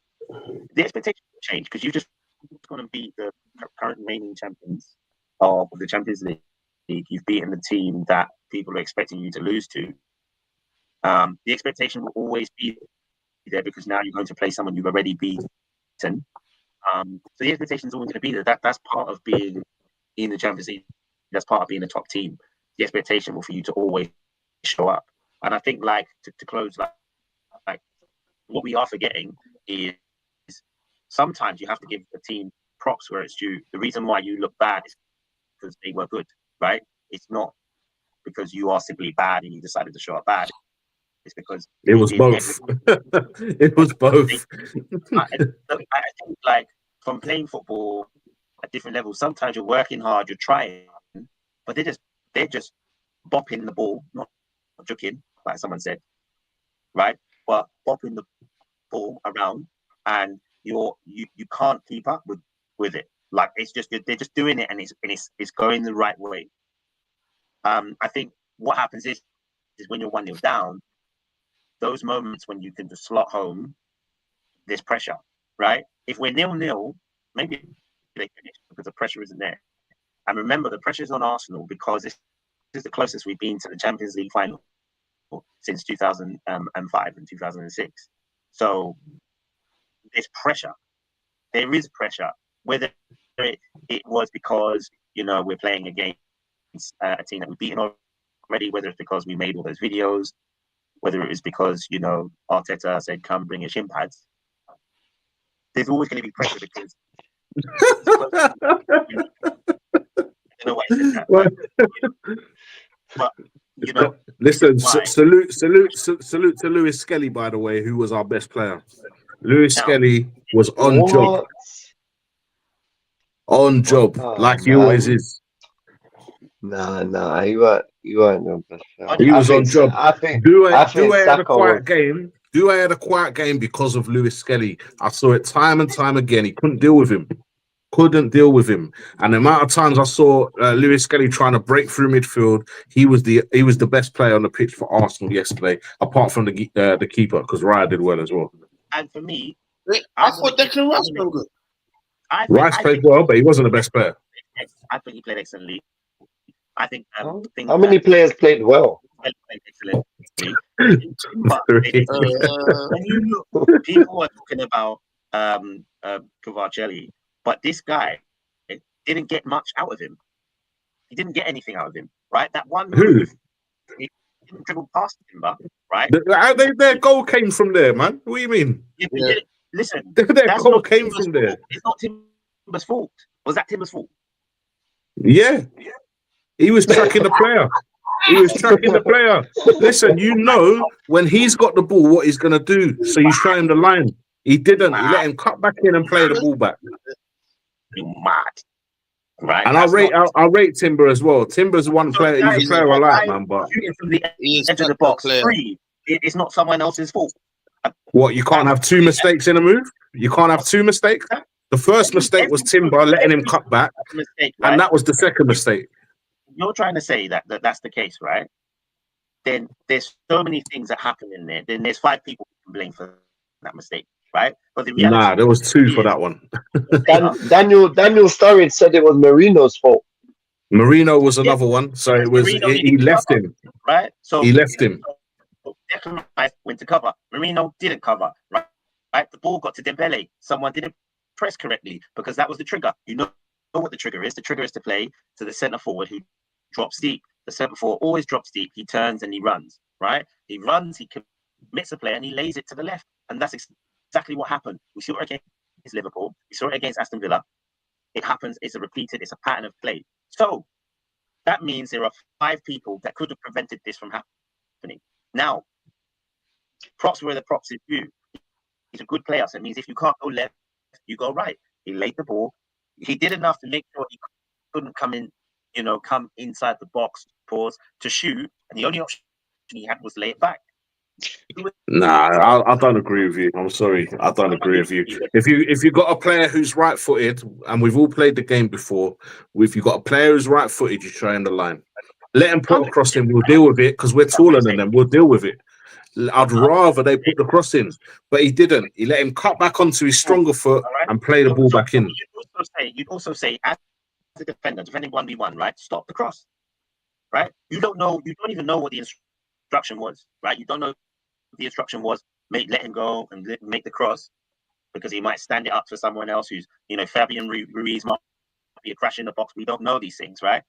expectation changed because you've just gone and beat the current reigning champions of the Champions League. You've beaten the team that people are expecting you to lose to. The expectation will always be there because now you're going to play someone you've already beaten. So the expectation is always going to be there. That's part of being in the Champions League. That's part of being a top team. The expectation will for you to always show up. And I think, like to close, like what we are forgetting is sometimes you have to give a team props where it's due. The reason why you look bad is because they were good, right? It's not because you are simply bad and you decided to show up bad. It's because It was both. It was both. I think, like, from playing football at different levels, sometimes you're working hard, you're trying, but they're just bopping the ball, not joking, like someone said, right? But bopping the ball around, and you can't keep up with it. Like, it's just they're just doing it, and it's going the right way. I think what happens is when you're 1-0 down, those moments when you can just slot home, there's pressure, right? If we're 0-0, maybe they finish because the pressure isn't there. And remember, the pressure is on Arsenal because this is the closest we've been to the Champions League final since 2005 and 2006. So there's pressure. There is pressure. Whether it was because, we're playing against a team that we've beaten already, whether it's because we made all those videos, whether it is because, Arteta said, come bring your shin pads. There's always going to be pressure because I don't know why I said that, but listen, salute to Lewis Skelly, by the way, who was our best player. Lewis Skelly was on job. On job, like he always is. Nah, he weren't the best player. He was on job. I think had a Saka quiet game. I had a quiet game because of Lewis Skelly. I saw it time and time again. He couldn't deal with him. And the amount of times I saw Lewis Skelly trying to break through midfield, he was the best player on the pitch for Arsenal yesterday, apart from the keeper, because Raya did well as well. And for me, I thought Declan Rice played good. Rice played well, but he wasn't the best player. I think he played excellently. I think. How many players played well? Played excellently. But when you look, people are talking about Kvaratskhelia, but this guy didn't get much out of him. He didn't get anything out of him, right? That one move, he didn't dribble past Timber, right? Their goal came from there, man. What do you mean? Yeah. Listen, their goal came from there. It's not Timber's fault. Was that Timber's fault? Yeah. He was tracking the player. Listen, when he's got the ball, what he's going to do. So you show him the line. He didn't. He let him cut back in and play the ball back. You mad. Right. And I rate Timber as well. Timber's one player. He's a player I like, man. But from the edge of the box, free. It's not someone else's fault. What? You can't have two mistakes in a move. You can't have two mistakes. The first mistake was Timber letting him cut back, and that was the second mistake. You're trying to say that's the case, right? Then there's so many things that happen in there. Then there's 5 people who can blame for that mistake, right? But the reality there was 2 for that one. Daniel Sturridge said it was Marino's fault. Marino was another one, so it was he left him, right? So he left him. Declan Rice went to cover. Marino didn't cover, right? The ball got to Dembele. Someone didn't press correctly because that was the trigger. You know what the trigger is. The trigger is to play to the centre forward who drops deep. The centre forward always drops deep. He turns and he runs, right? He runs, he commits a play and he lays it to the left. And that's exactly what happened. We saw it against Liverpool. We saw it against Aston Villa. It happens. It's a pattern of play. So that means there are 5 people that could have prevented this from happening. Now, props where the props is due. He's a good player. So it means if you can't go left, you go right. He laid the ball. He did enough to make sure he couldn't come inside the box, to shoot. And the only option he had was lay it back. Nah, I don't agree with you. I'm sorry, I don't agree with you. If you got a player who's right-footed, and we've all played the game before, if you got a player who's right-footed, you try in the line. Let him put a cross in. We'll deal with it because we're taller than them. We'll deal with it. I'd rather they put the cross in, but he didn't. He let him cut back onto his stronger foot and play the ball back in. You'd also say, as a defender, defending 1v1, right? Stop the cross, right? You don't even know what the instruction was, right? You don't know what the instruction was. Let him go and make the cross because he might stand it up for someone else who's, Fabian Ruiz might be a crash in the box. We don't know these things, right?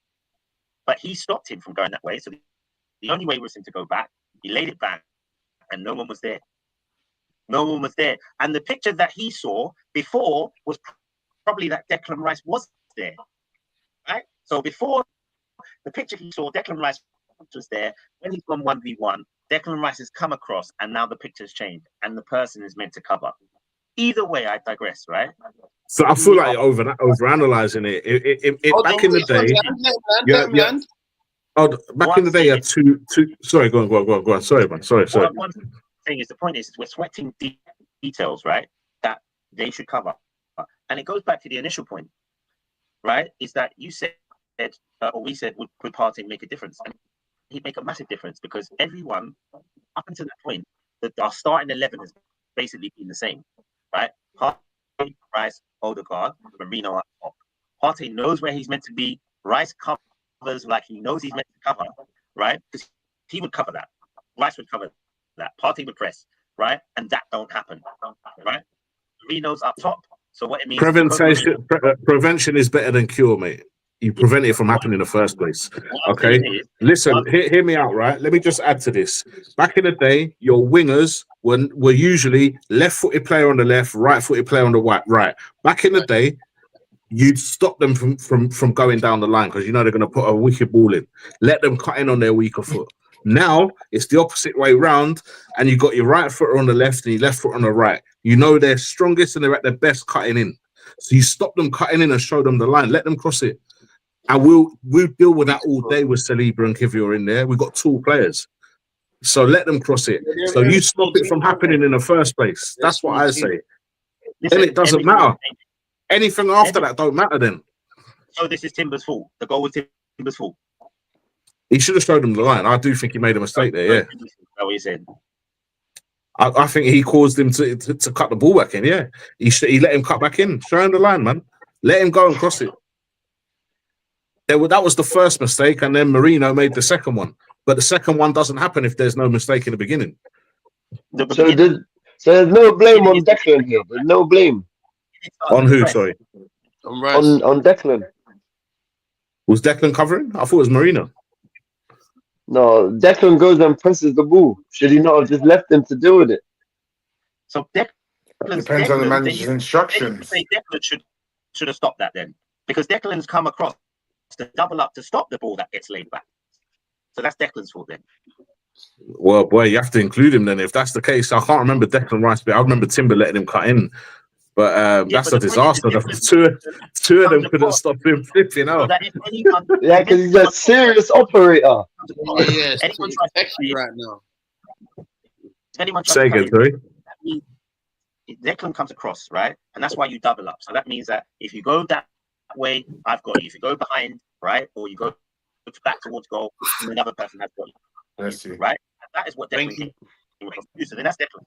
But he stopped him from going that way. So the only way was him to go back. He laid it back. And no one was there. And the picture that he saw before was probably that Declan Rice was there, right? So before the picture he saw, Declan Rice was there. When he's gone 1v1, Declan Rice has come across, and now the picture's changed, and the person is meant to cover. Either way, I digress, right? So I feel like you're overanalyzing it. Back in the day, back in the day, you had two. Sorry, go on. Sorry, man. Sorry. One thing is, the point is, we're sweating details, right? That they should cover, and it goes back to the initial point, right? Is that you said, or we said, would Partey make a difference? And he'd make a massive difference because everyone up until that point, our starting 11 has basically been the same, right? Partey, Rice, Odegaard, Marino up top. Partey knows where he's meant to be. Rice covers like he knows he's meant to cover, right? Because he would cover that. Rice would cover that. Partey would press, right? And that don't happen, right? Marino's up top. So what it means? Prevention is better than cure, mate. You prevent it from happening in the first place. Okay, listen, hear me out, right? Let me just add to this. Back in the day, your wingers were usually left-footed player on the left, right-footed player on the right. Back in the day, you'd stop them from going down the line because you know they're going to put a wicked ball in. Let them cut in on their weaker foot. Now it's the opposite way round, and you've got your right footer on the left and your left foot on the right. You know they're strongest and they're at their best cutting in. So you stop them cutting in and show them the line. Let them cross it. And we'll deal with that all day with Saliba and Kivior in there. We've got tall players. So let them cross it. So you stop it from happening in the first place. That's what I say. Then it doesn't matter. Anything after that don't matter then. So this is Timber's fault. The goal was Timber's fault. He should have showed them the line. I do think he made a mistake there, yeah. What he said. I think he caused him to cut the ball back in, yeah. He let him cut back in. Show him the line, man. Let him go and cross it. That was the first mistake, and then Marino made the second one. But the second one doesn't happen if there's no mistake in the beginning. So there's no blame on Declan here. There's no blame. On who, sorry? On Declan. Was Declan covering? I thought it was Marino. No, Declan goes and presses the ball. Should he not have just left him to deal with it? So depends on the manager's instructions. Declan should have stopped that then, because Declan's come across to double up to stop the ball that gets laid back. So that's Declan's fault then. Well, boy, you have to include him then. If that's the case, I can't remember Declan Rice, but I remember Timber letting him cut in. But that's a disaster. Two of them couldn't stop him flipping out. Yeah, because he's a serious operator. Yeah, right now. Say again, sorry. Declan comes across, right? And that's why you double up. So that means that if you go that way, I've got you. If you go behind, right, or you go back towards goal, another person has got you. That's you. Right? And that is what Declan did. So then that's Declan.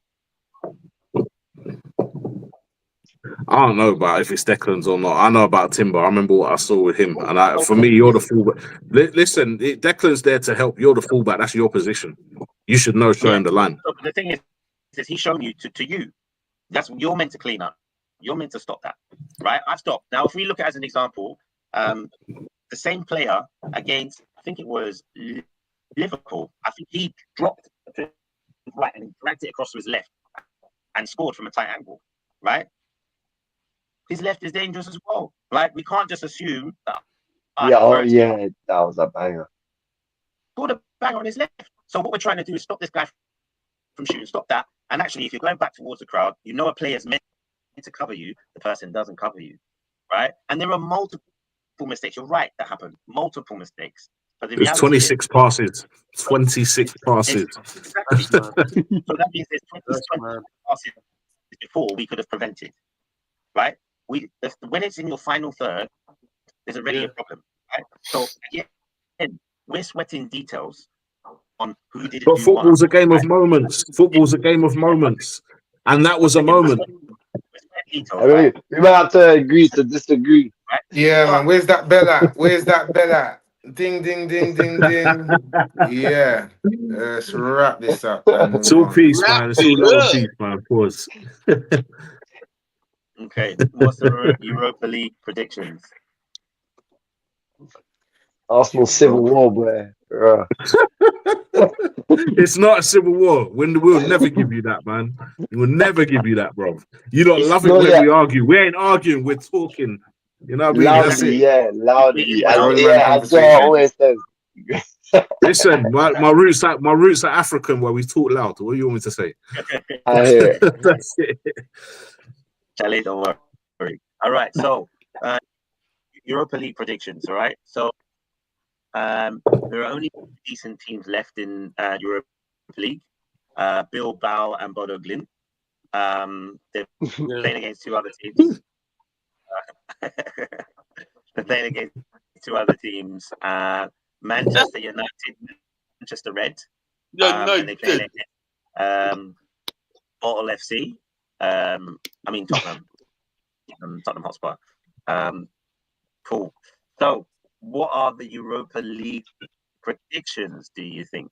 I don't know about if it's Declan's or not. I know about Timber. I remember what I saw with him. And for me, you're the fullback. Listen, Declan's there to help. You're the fullback. That's your position. You should know showing the line. So the thing is he's shown you to you. That's what you're meant to clean up. You're meant to stop that. Right? I've stopped. Now, if we look at it as an example, the same player against, I think it was Liverpool, I think he dropped to right and dragged it across to his left and scored from a tight angle. Right? His left is dangerous as well. Like, we can't just assume that. That was a banger. Scored a banger on his left. So what we're trying to do is stop this guy from shooting, stop that. And actually, if you're going back towards the crowd, you know a player's meant to cover you, the person doesn't cover you, right? And there are multiple mistakes. You're right, that happened. Multiple mistakes. But there's 26 passes. 26 passes. Exactly. So that means there's 20 passes before we could have prevented, right? When it's in your final third, there's already a problem, right? So again, we're sweating details on who did it. But football's a game of moments. Football's a game of moments, and that was a moment. I mean, we might have to agree to disagree. Right? Yeah, man. Where's that bell at? Where's that bell at? Ding, ding, ding, ding, ding. Yeah. Let's wrap this up. It's all peace, man. It's all love peace, man. Pause. Okay, what's the Europa League predictions? Arsenal Civil War, boy. It's not a civil war. We'll never give you that, man. We'll never give you that, bro. You don't It's love it No, when yeah, we argue. We ain't arguing. We're talking. You know what I mean? That's loudly, it. yeah, it loudly, was and Grown always man yeah, as Joe conversation. always says. Listen, my roots are African, where we talk loud. What do you want me to say? I hear it. That's it. Charlie, don't worry. All right, so Europa League predictions. All right, so there are only decent teams left in Europa League. Bilbao and Bodo Glimt. They're playing against two other teams. They're playing against two other teams. Manchester United, Manchester Red. And they play against Bottle FC. I mean Tottenham Hotspur. Cool. So, what are the Europa League predictions? Do you think?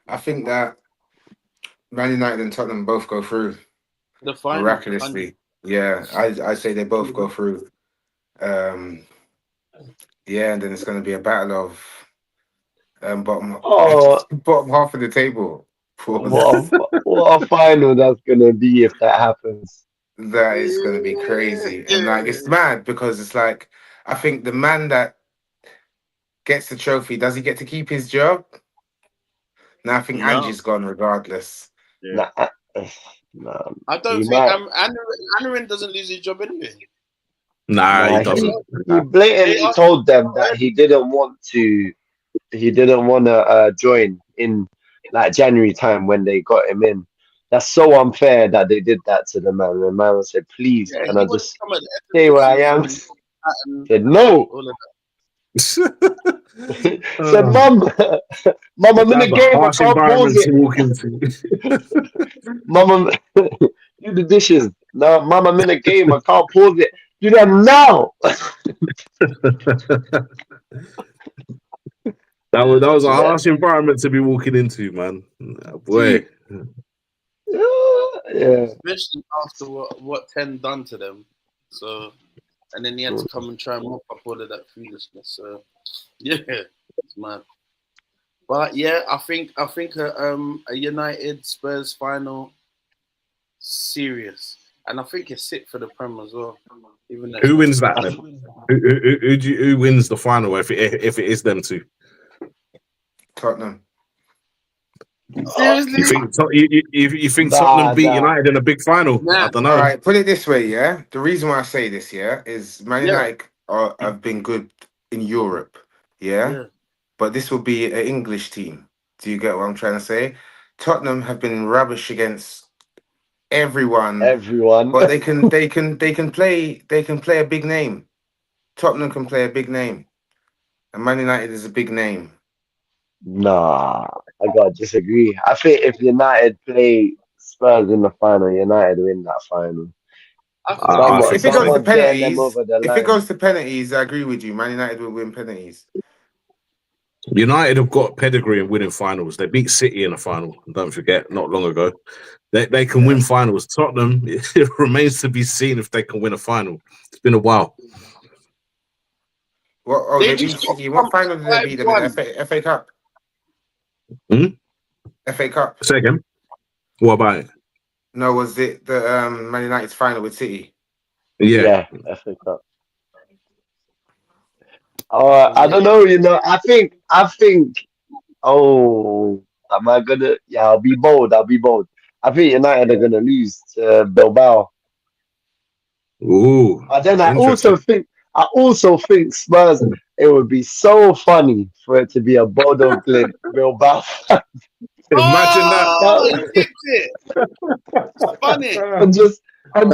I think that Man United and Tottenham both go through The final. miraculously. Yeah, I say they both go through. Yeah, and then it's going to be a battle of bottom Oh, bottom half of the table. what a final that's gonna be if that happens. That is going to be crazy, and like it's mad because it's like I think the man that gets the trophy, does he get to keep his job? No, I think No. Angie's gone regardless. Yeah. Nah, I don't he think might. Anarin doesn't lose his job anyway. Nah, Nah, he doesn't. he blatantly told them that he didn't want to. He didn't want to join in like January time when they got him in. That's so unfair that they did that to the man. The man said, "Please, Yeah, can he I wants just to come at the end of stay the where I am?" season and Said no. all of Said, "Mum, Mum, I'm in the That's a game. I harsh can't pause environment it. to walk into. Mum, do the dishes. No, Mum, I'm in the game. I can't pause it. Do them now." That was a Yeah. harsh environment to be walking into, man. Boy. Yeah. especially after what 10 done to them. So, and then he had to come and try and mop up all of that foolishness. So, yeah, it's mad. But yeah, I think a United Spurs final serious, and I think it's sick for the Prem as well. Even though Who wins that then? Who wins the final if it is them two? Tottenham. seriously, You think Tottenham beat United in a big final? Nah. I don't know. All right, put it this way, yeah. The reason why I say this, yeah, is Man Yeah. United have been good in Europe, yeah? But this will be an English team. Do you get what I'm trying to say? Tottenham have been rubbish against everyone, but they can play a big name. Tottenham can play a big name, and Man United is a big name. Nah, I gotta disagree. I think if United play Spurs in the final, United win that final. I think If it goes to Someone's getting them penalties, over the if line. it goes to penalties, I agree with you. Man United will win penalties. United have got pedigree in winning finals. They beat City in a final. Don't forget, not long ago. They can win finals. Tottenham, it remains to be seen if they can win a final. It's been a while. What? Oh, They they beat just got City. What final did they beat them in? 5-1. FA Cup. FA Cup. Say again. What about it? No, was it the Man United's final with City? Yeah. FA Cup. I don't know, I think, oh, am I gonna, I'll be bold. I think United are gonna lose to Bilbao. Ooh. But then I interesting. also think Spurs, it would be so funny for it to be a Bodo Glimt Bilbao. Imagine that. He tipped it. It's funny. and just spin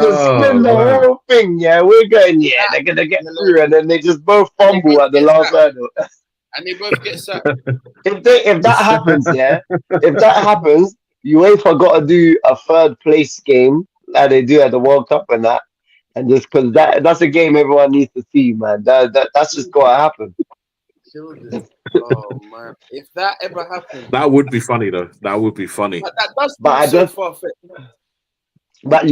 the whole thing. Yeah, we're going. Yeah, they're gonna get through, and then they just both fumble at the last hurdle. And they both get sacked. If that happens, UEFA got to do a third place game like they do at the World Cup and that, and just because that's a game everyone needs to see, man. That's just gotta happen. Oh man, if that ever happens, that would be funny though. That would be funny. But that does seem so far-fetched. But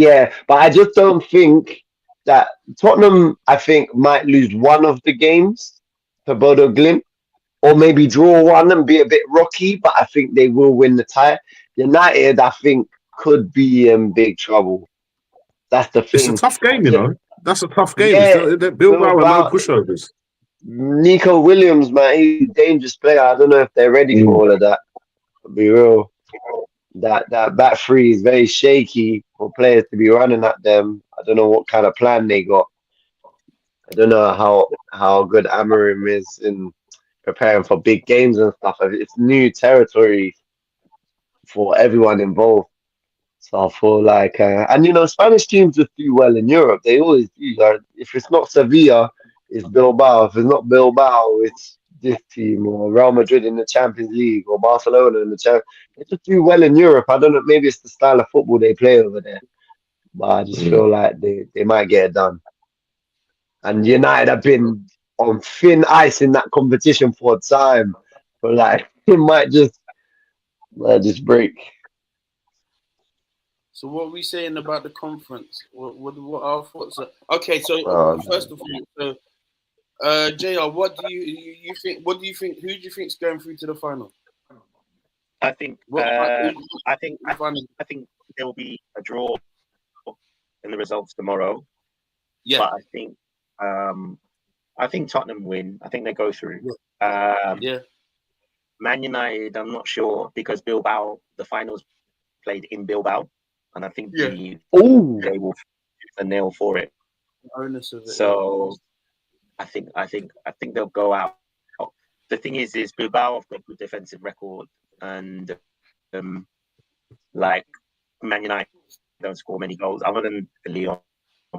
I just don't think that Tottenham, I think, might lose one of the games to Bodo Glimt. or maybe draw one and be a bit rocky, but I think they will win the tie. United, I think, could be in big trouble. That's the It's a thing. tough game, you know. That's a tough game. Yeah, Bilbao are no pushovers. Nico Williams, man, he's a dangerous player. I don't know if they're ready for all of that. To be real, that back three is very shaky for players to be running at them. I don't know what kind of plan they got. I don't know how good Amorim is in preparing for big games and stuff. It's new territory for everyone involved. So I feel like, and Spanish teams just do well in Europe. They always do. Like, if it's not Sevilla, it's Bilbao. If it's not Bilbao, it's this team or Real Madrid in the Champions League or Barcelona in the Champions. They just do well in Europe. I don't know. Maybe it's the style of football they play over there, but I just feel like they might get it done. And United have been on thin ice in that competition for a time, but like it might just break. So what are we saying about the conference? What our thoughts are? Okay, so first of all, so JR, what do you think? What do you think? Who do you think is going through to the final? I think I think there will be a draw in the results tomorrow. Yeah, but I think Tottenham win. I think they go through. Yeah. Man United, I'm not sure because Bilbao, the finals played in Bilbao, and I think they will use a nail for it. Onus of it. So I think they'll go out. The thing is Bilbao have got good defensive record, and like Man United don't score many goals other than the Lyon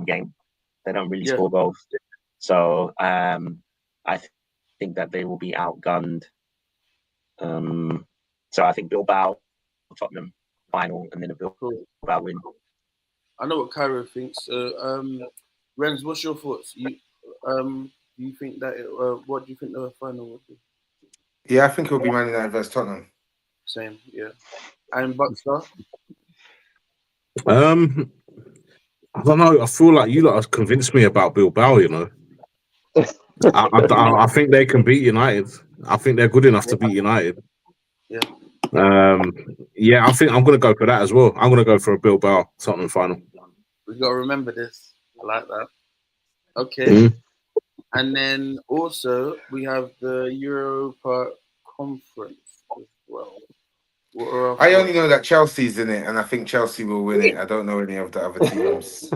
game. They don't really score goals. So I think that they will be outgunned. So I think Bilbao, Tottenham final, and then a Bilbao win. I know what Cairo thinks. Renz, what's your thoughts? Do you think that what do you think the final will be? Yeah, I think it will be Man United versus Tottenham. Same, yeah. And Buckstar? I don't know. I feel like you lot have convinced me about Bilbao, you know. I think they can beat United. I think they're good enough to beat United. Yeah. I think I'm going to go for that as well. I'm going to go for a Bilbao Tottenham final. We've got to remember this. I like that. Okay. And then also we have the Europa Conference as well. I only know that Chelsea's in it, and I think Chelsea will win it. I don't know any of the other teams.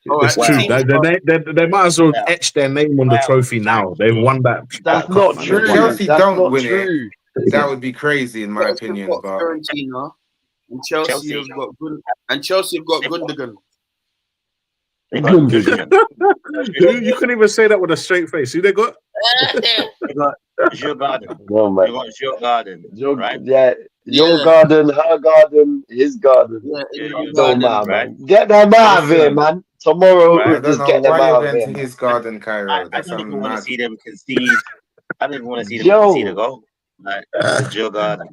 It's true. They might as well etch their name on the trophy now. They've won that. That's not true. Chelsea don't win true. it. That would be crazy in my opinion. But Fiorentina and Chelsea have got good, and Chelsea have got Gundogan. You couldn't even say that with a straight face. Who they got? They got your garden. No, man. You got your garden, right? Yeah, your garden, her garden, his garden. Don't matter, man. Get them out of here, man. Tomorrow, I don't just know get them why out you of went here. to his garden, Cairo. I don't even want to see them concede. I don't even want to see them Yo. concede a goal. Like it's your garden.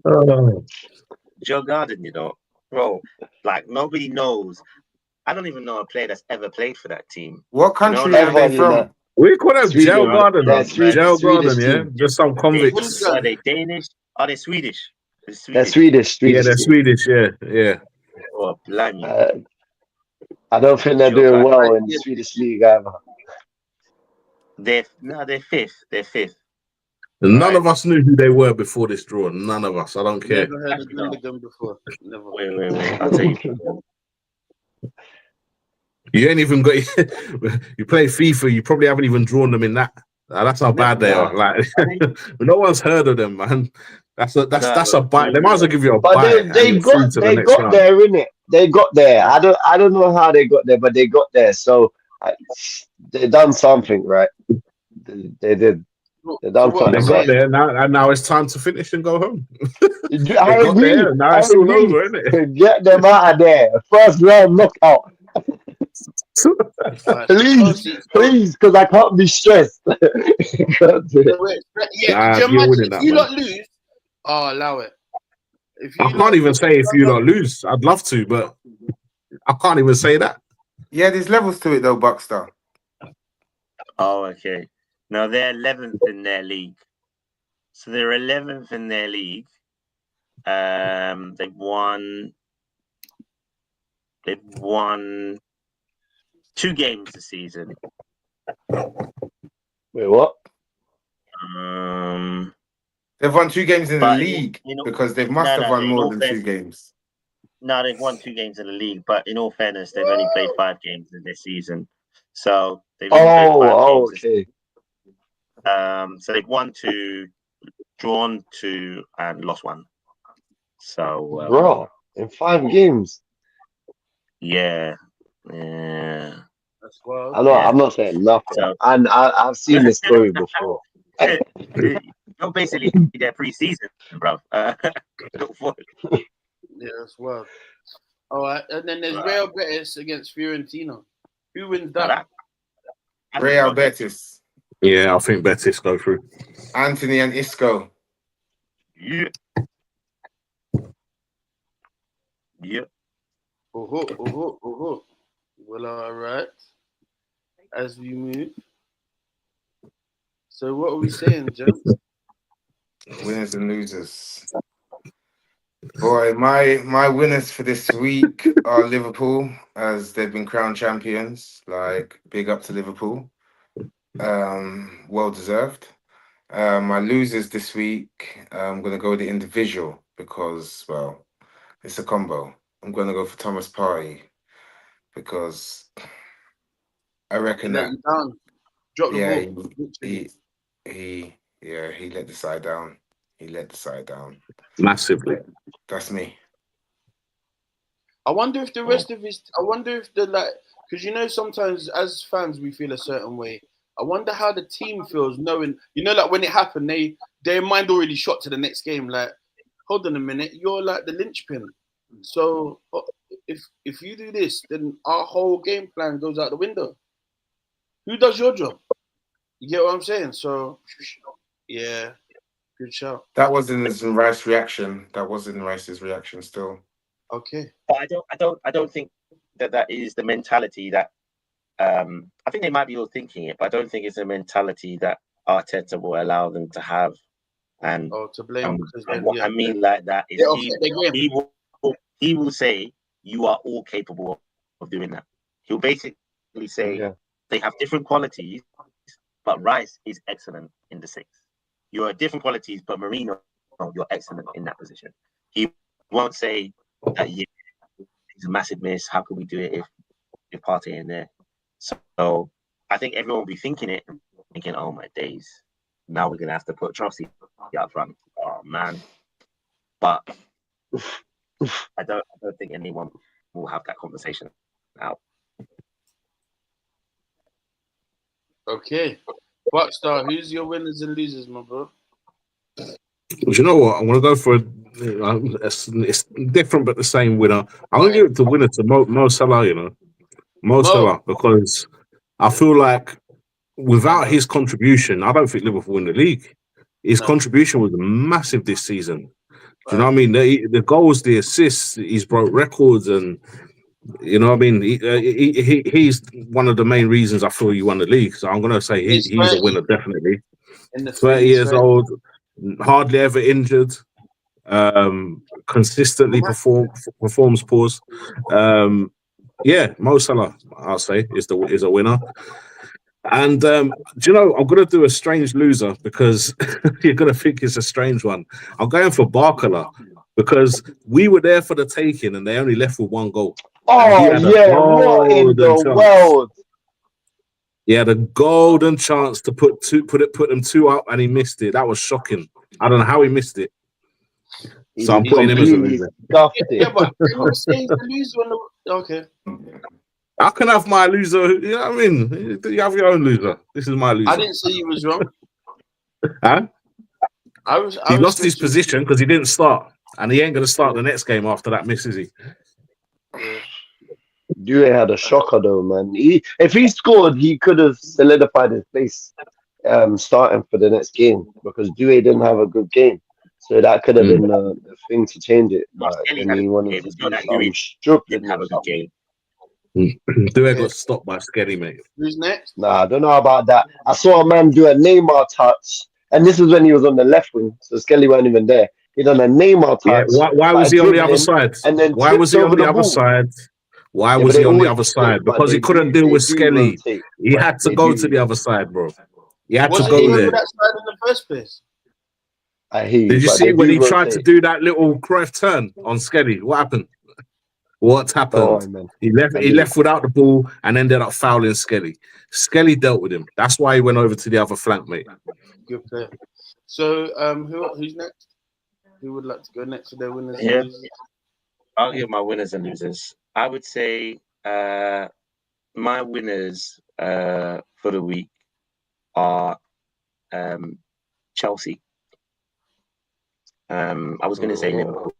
It's your garden, you know, bro. Like nobody knows. I don't even know a player that's ever played for that team. What country are they from? We call them Jail Garden. Jail Garden, yeah. Team. Just some convicts. Are they Danish? Are they Swedish? They're Swedish. Yeah, they're Swedish. Yeah. Oh, blimey. I don't think they're doing well in the Swedish league either. They're fifth. They're fifth. None of us knew who they were before this draw. None of us. I don't care. Never heard of Gundogan before. Never. Wait. I'll tell you. You ain't even got. You play FIFA. You probably haven't even drawn them in that. That's how bad they are. Like no one's heard of them, man. That's a bite. They might as well give you a bite. But they got there, innit? They got there. I don't know how they got there, but they got there. So they done something, right? They did. They done something. They got there now it's time to finish and go home. I agree. Now it's all over, isn't it? Get them out of there. First round knockout. please, because I can't be stressed. If you not lose, allow it. I can't even say if you not lose. I'd love to, but I can't even say that. Yeah, there's levels to it though, Buckstar. Oh, okay. No, they're 11th in their league. So they're 11th in their league. They've won 2 games this season. Wait, what? They've won 2 games in the But league in because they must have won in more all than fairness- 2 games. No, they've won 2 games in the league, but in all fairness, they've only played 5 games in this season. So they've only played 5 games. Okay. So they've won 2, drawn 2, and lost 1. So Bro, in 5 games. yeah. That's wild. I'm not saying nothing. So- And I've seen this story before. You're basically their pre-season, bro. Yeah, that's wild. All right, and then there's Real Betis against Fiorentina. Who wins that? Real Betis, Yeah, I think Betis go through. Anthony and Isco. Yeah. Yeah. Oh. Well, all right. As we move. So what are we saying, Jim? Winners and losers. Boy, my winners for this week are Liverpool, as they've been crowned champions. Like, big up to Liverpool. Well deserved. My losers this week, I'm gonna go with the individual because, well, it's a combo. I'm gonna go for Thomas Partey because I reckon Let that you down. Drop the yeah, ball. he let the side down. He let the side down. Massively. That's me. I wonder if the rest of his. I wonder if because sometimes as fans we feel a certain way. I wonder how the team feels knowing, like when it happened, their mind already shot to the next game. Like, hold on a minute, you're like the linchpin. So if you do this, then our whole game plan goes out the window. Who does your job? You get what I'm saying? So, yeah, good shout. That wasn't Rice's reaction. That wasn't Rice's reaction still. Okay. But I don't think that is the mentality that I think they might be all thinking it, but I don't think it's a mentality that Arteta will allow them to have. And to blame. And what I mean like that is he will say you are all capable of doing that. He'll basically say they have different qualities, but Rice is excellent in the 6. You are different qualities, but Mourinho, you're excellent in that position. He won't say that it's a massive miss. How can we do it if Partey in there? So I think everyone will be thinking, oh my days, now we're gonna have to put Chelsea up front. Oh man. But I don't think anyone will have that conversation now. Okay. Buckstar, who's your winners and losers, my bro? Well, you know what? I'm gonna go for it's different but the same winner. I'm gonna give it the winner to Mo Salah. Mo Salah, because I feel like without his contribution, I don't think Liverpool win the league. His contribution was massive this season. Do you know what I mean? The goals, the assists, he's broke records, and you know what I mean. He's one of the main reasons I feel you won the league. So I'm gonna say he's a winner definitely. 30 years old, hardly ever injured, consistently performs. Yeah, Mo Salah, I'll say, is a winner. And do you know, I'm gonna do a strange loser because you're gonna think it's a strange one. I'm going for Barcola because we were there for the taking and they only left with 1 goal. Oh yeah, what in the world? He had a golden chance to put them 2 up and he missed it. That was shocking. I don't know how he missed it. So I'm putting him as a loser. Yeah, but you're saying the loser. Okay. I can have my loser. You know what I mean? You have your own loser. This is my loser. I didn't say you was wrong. Huh? He lost his thinking... position because he didn't start, and he ain't going to start the next game after that miss, is he? Due had a shocker though, man. If he scored, he could have solidified his place starting for the next game because Due didn't have a good game. So that could have been the thing to change it. But then he wanted to do some struggling. Have a good game. Due got stopped by Skelly, mate. Who's next? Nah, I don't know about that. I saw a man do a Neymar touch, and this was when he was on the left wing, so Skelly weren't even there. He done a Neymar Yeah, touch, why was started he on the other dribbling, side? and then Why was tripped he on over the the other ball. side? Why Yeah, but was they he on the always, other side? but Because he couldn't deal they with do Skelly. rotate. He But had to they go do. to the other side, bro. He had to Was I he go hear over you. there. that side in the first place? I hear you. Did you But see they when do he tried to rotate. do that little Cruyff turn on Skelly? What happened? What Don't happened? worry, man. He left. I He hear you. left without the ball and ended up fouling Skelly. Skelly dealt with him. That's why he went over to the other flank, mate. Good player. So, who's next? Who would like to go next for their winners and Yeah. losers? I'll give my winners and losers. I would say my winners for the week are Chelsea. I was going to say Liverpool,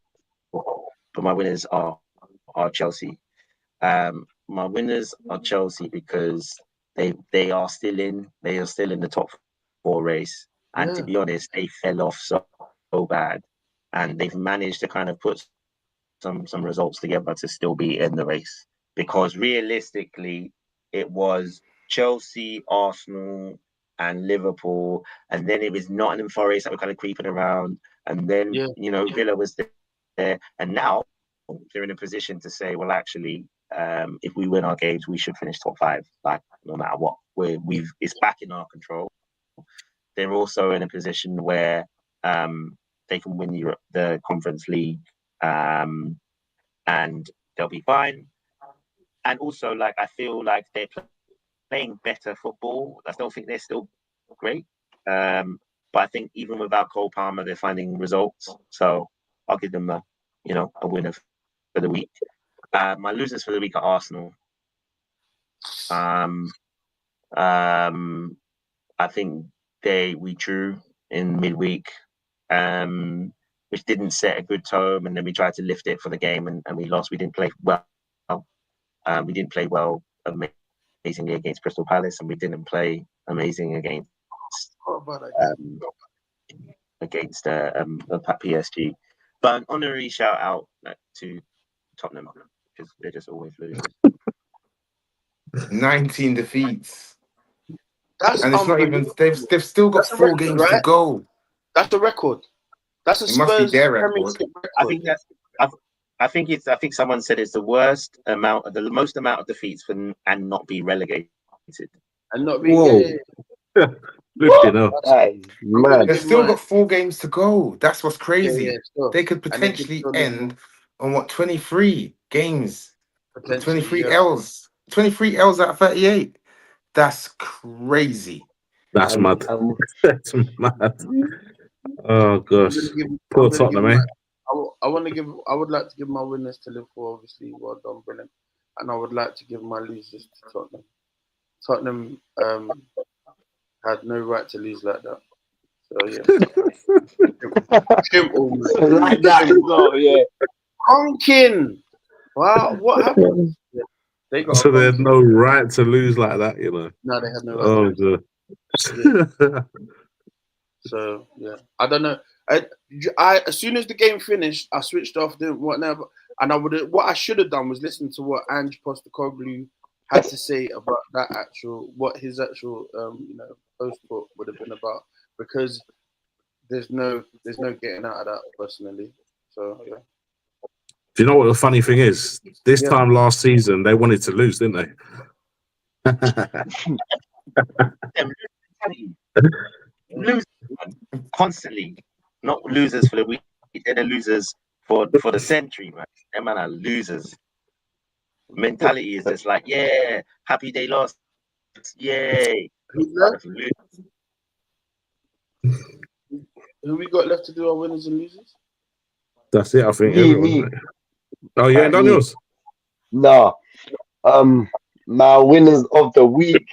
but my winners are Chelsea. My winners are Chelsea because they are still in the top 4 race, and to Yeah. be honest, they fell off so bad, and they've managed to kind of put some results together to still be in the race. Because realistically, it was Chelsea, Arsenal, and Liverpool, and then it was Nottingham Forest that were kind of creeping around, and then Yeah. Villa was there, and now they're in a position to say, well, actually, if we win our games, we should finish top 5, like no matter what. It's back in our control. They're also in a position where they can win the Conference League, and they'll be fine. And also, like, I feel like they're playing better football. I don't think they're still great, but I think even without Cole Palmer, they're finding results. So I'll give them a winner for the week. My losers for the week are Arsenal. I think we drew in midweek, which didn't set a good tone, and then we tried to lift it for the game, and we lost. We didn't play well. We didn't play well amazingly against Crystal Palace, and we didn't play amazing against PSG. But an honorary shout out to Tottenham because they're just always losing. 19 defeats. That's And it's not even they've still got That's a 4 record, games to right? go. That's a record. That's a It must be Spurs their record. Premiership record. I think that's. I think someone said it's the most amount of defeats and not be relegated. And not be Whoa. Flipping hell. That is mad. They've still got 4 games to go. That's what's crazy. Yeah, sure. They could And they could potentially still end on what 23 games. potentially, 23 yeah. L's. 23 L's out of 38. That's crazy. That's And, mad. and That's mad. Oh gosh. Poor Tottenham, eh? I would like to give my winners to Liverpool, obviously. Well done, brilliant. And I would like to give my losers to Tottenham. Tottenham had no right to lose like that. So yeah. Simple, man. like that as well, yeah. Honking! Wow, what happened? Yeah. They got So they had no right to lose like that, you know. No, they had no right. Oh god. Yeah. So yeah, I don't know. I as soon as the game finished, I switched off, didn't whatever, and what I should have done was listen to what Ange Postecoglou had to say about what his actual post would have been about, because there's no getting out of that personally. So yeah. Do you know what the funny thing is? This time last season, they wanted to lose, didn't they? Losers constantly, not losers for the week. They're the losers for the century, man. Them man are losers. Mentality is just like, yeah, happy they lost, yay. Who we got left to do our winners and losers? That's it, I think. Me. Oh, you ain't done yours? No. My winners of the week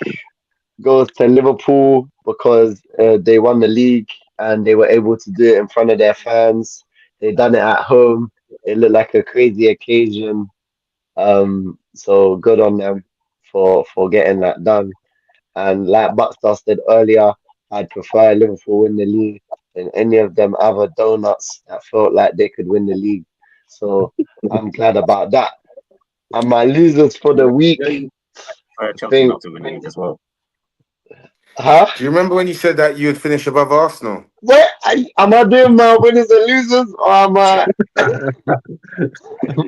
goes to Liverpool because they won the league and they were able to do it in front of their fans. They done it at home. It looked like a crazy occasion. So good on them for getting that done. And like Buckstar said earlier, I'd prefer Liverpool win the league than any of them other donuts that felt like they could win the league. So I'm glad about that. And my losers for the week, Chelsea think, not to win the league as well. huh? Do you remember when you said that you'd finish above Arsenal? Where am I doing my winners and losers, or am I?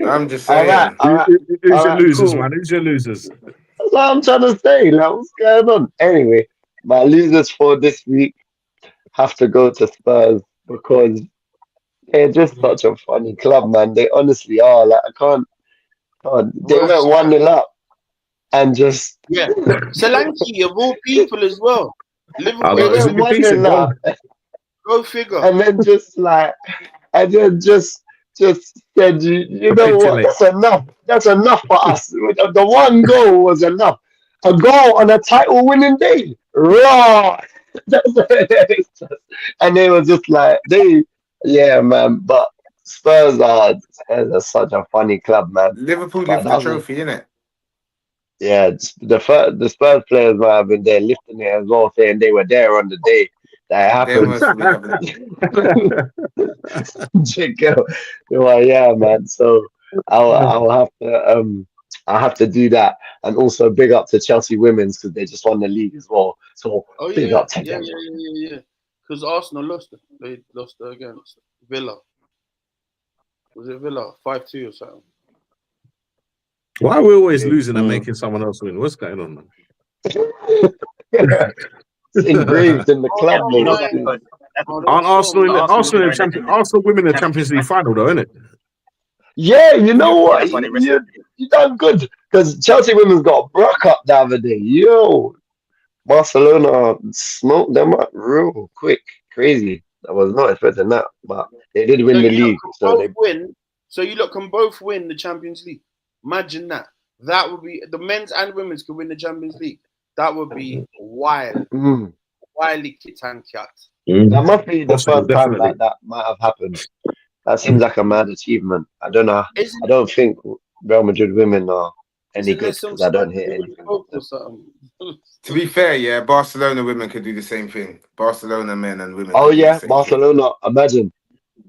I'm just All right, saying. all right, Who's all your right, losers, cool. man? Who's your losers? That's what I'm trying to say. Like, what's going on? Anyway, my losers for this week have to go to Spurs because they're just such a funny club, man. They honestly are. Like, I can't. They went Worst. 1-0 up and just Yeah. Solanke of all people as well. I Liverpool. they know, it's a went Go good, one decent nil goal. figure. and then just like and then just said, you know what? Capitulate. That's enough for us. The one goal was enough. A goal on a title-winning day, raw. And they were just like yeah, man. But Spurs are such a funny club, man. Liverpool But lift the that was trophy, innit? yeah. The Spurs players might have been there lifting it as well, saying they were there on the day that it They're happened. mostly having it. Chico. Well, yeah, man. So I'll have to do that, and also big up to Chelsea Women's because they just won the league as well. So Oh big yeah, up to them. yeah. Because Arsenal lost it. They lost it against Villa. Was it Villa 5-2 or something? Why are we always Yeah. losing and making someone else win? What's going on, man? It's engraved in the club, You know mate. that because Aren't Arsenal in the Arsenal are in the Arsenal women in the Champions League final though, isn't it? Yeah, you know Yeah, what? that's why they rested. You done good because Chelsea Women's got Brock up the other day. Yo, Barcelona smoked them up real quick, crazy. I was not expecting that, but they did win So the you lot league. can So both they win. So you lot can both win the Champions League. Imagine that. That would be the men's and women's could win the Champions League. That would be wild. mm, Wildly kit and cat. that must be the Possible, first time definitely. like that might have happened. That seems like a mad achievement. I don't know. Isn't I don't think Real Madrid women are any Isn't there good some because I don't stats hear they would anything of hope or them. something? To be fair, yeah, Barcelona women could do the same thing. Barcelona men and women Oh could do the yeah, same thing. Barcelona. Imagine.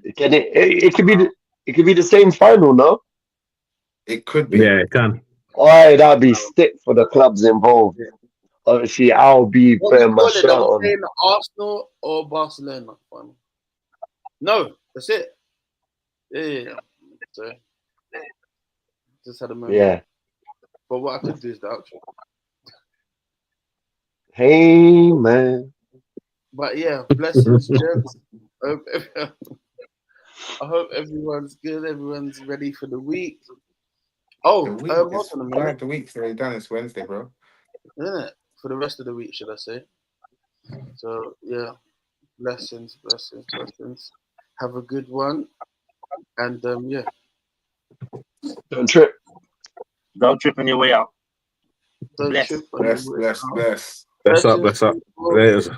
It could be the same final, no? It could be. Yeah, it can. Oh, that'd be stick for the clubs involved. Obviously, I'll be What we putting my call it? shirt Are we on. saying Arsenal or Barcelona final? No, that's it. Yeah. So just had a moment. Yeah. But what I could do is the outro. Hey man. But yeah, blessings, gents. I hope everyone's good. Everyone's ready for the week. Oh, The week hold is on a minute. the week's already done. It's Wednesday, bro. Isn't it? For the rest of the week, should I say? So yeah, blessings. Have a good one, and yeah. Don't trip. Don't trip on your way out. Don't Bless. trip on your Bless. way. Bless up, bless up. Laters.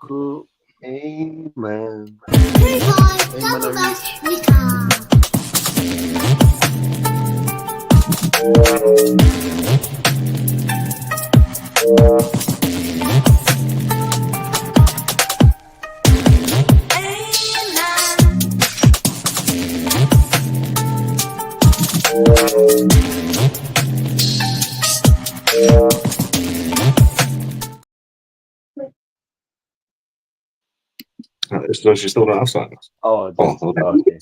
Cool. Hey man. Defy, double bass, guitar. So she's still outside. Oh, Oh, okay. okay.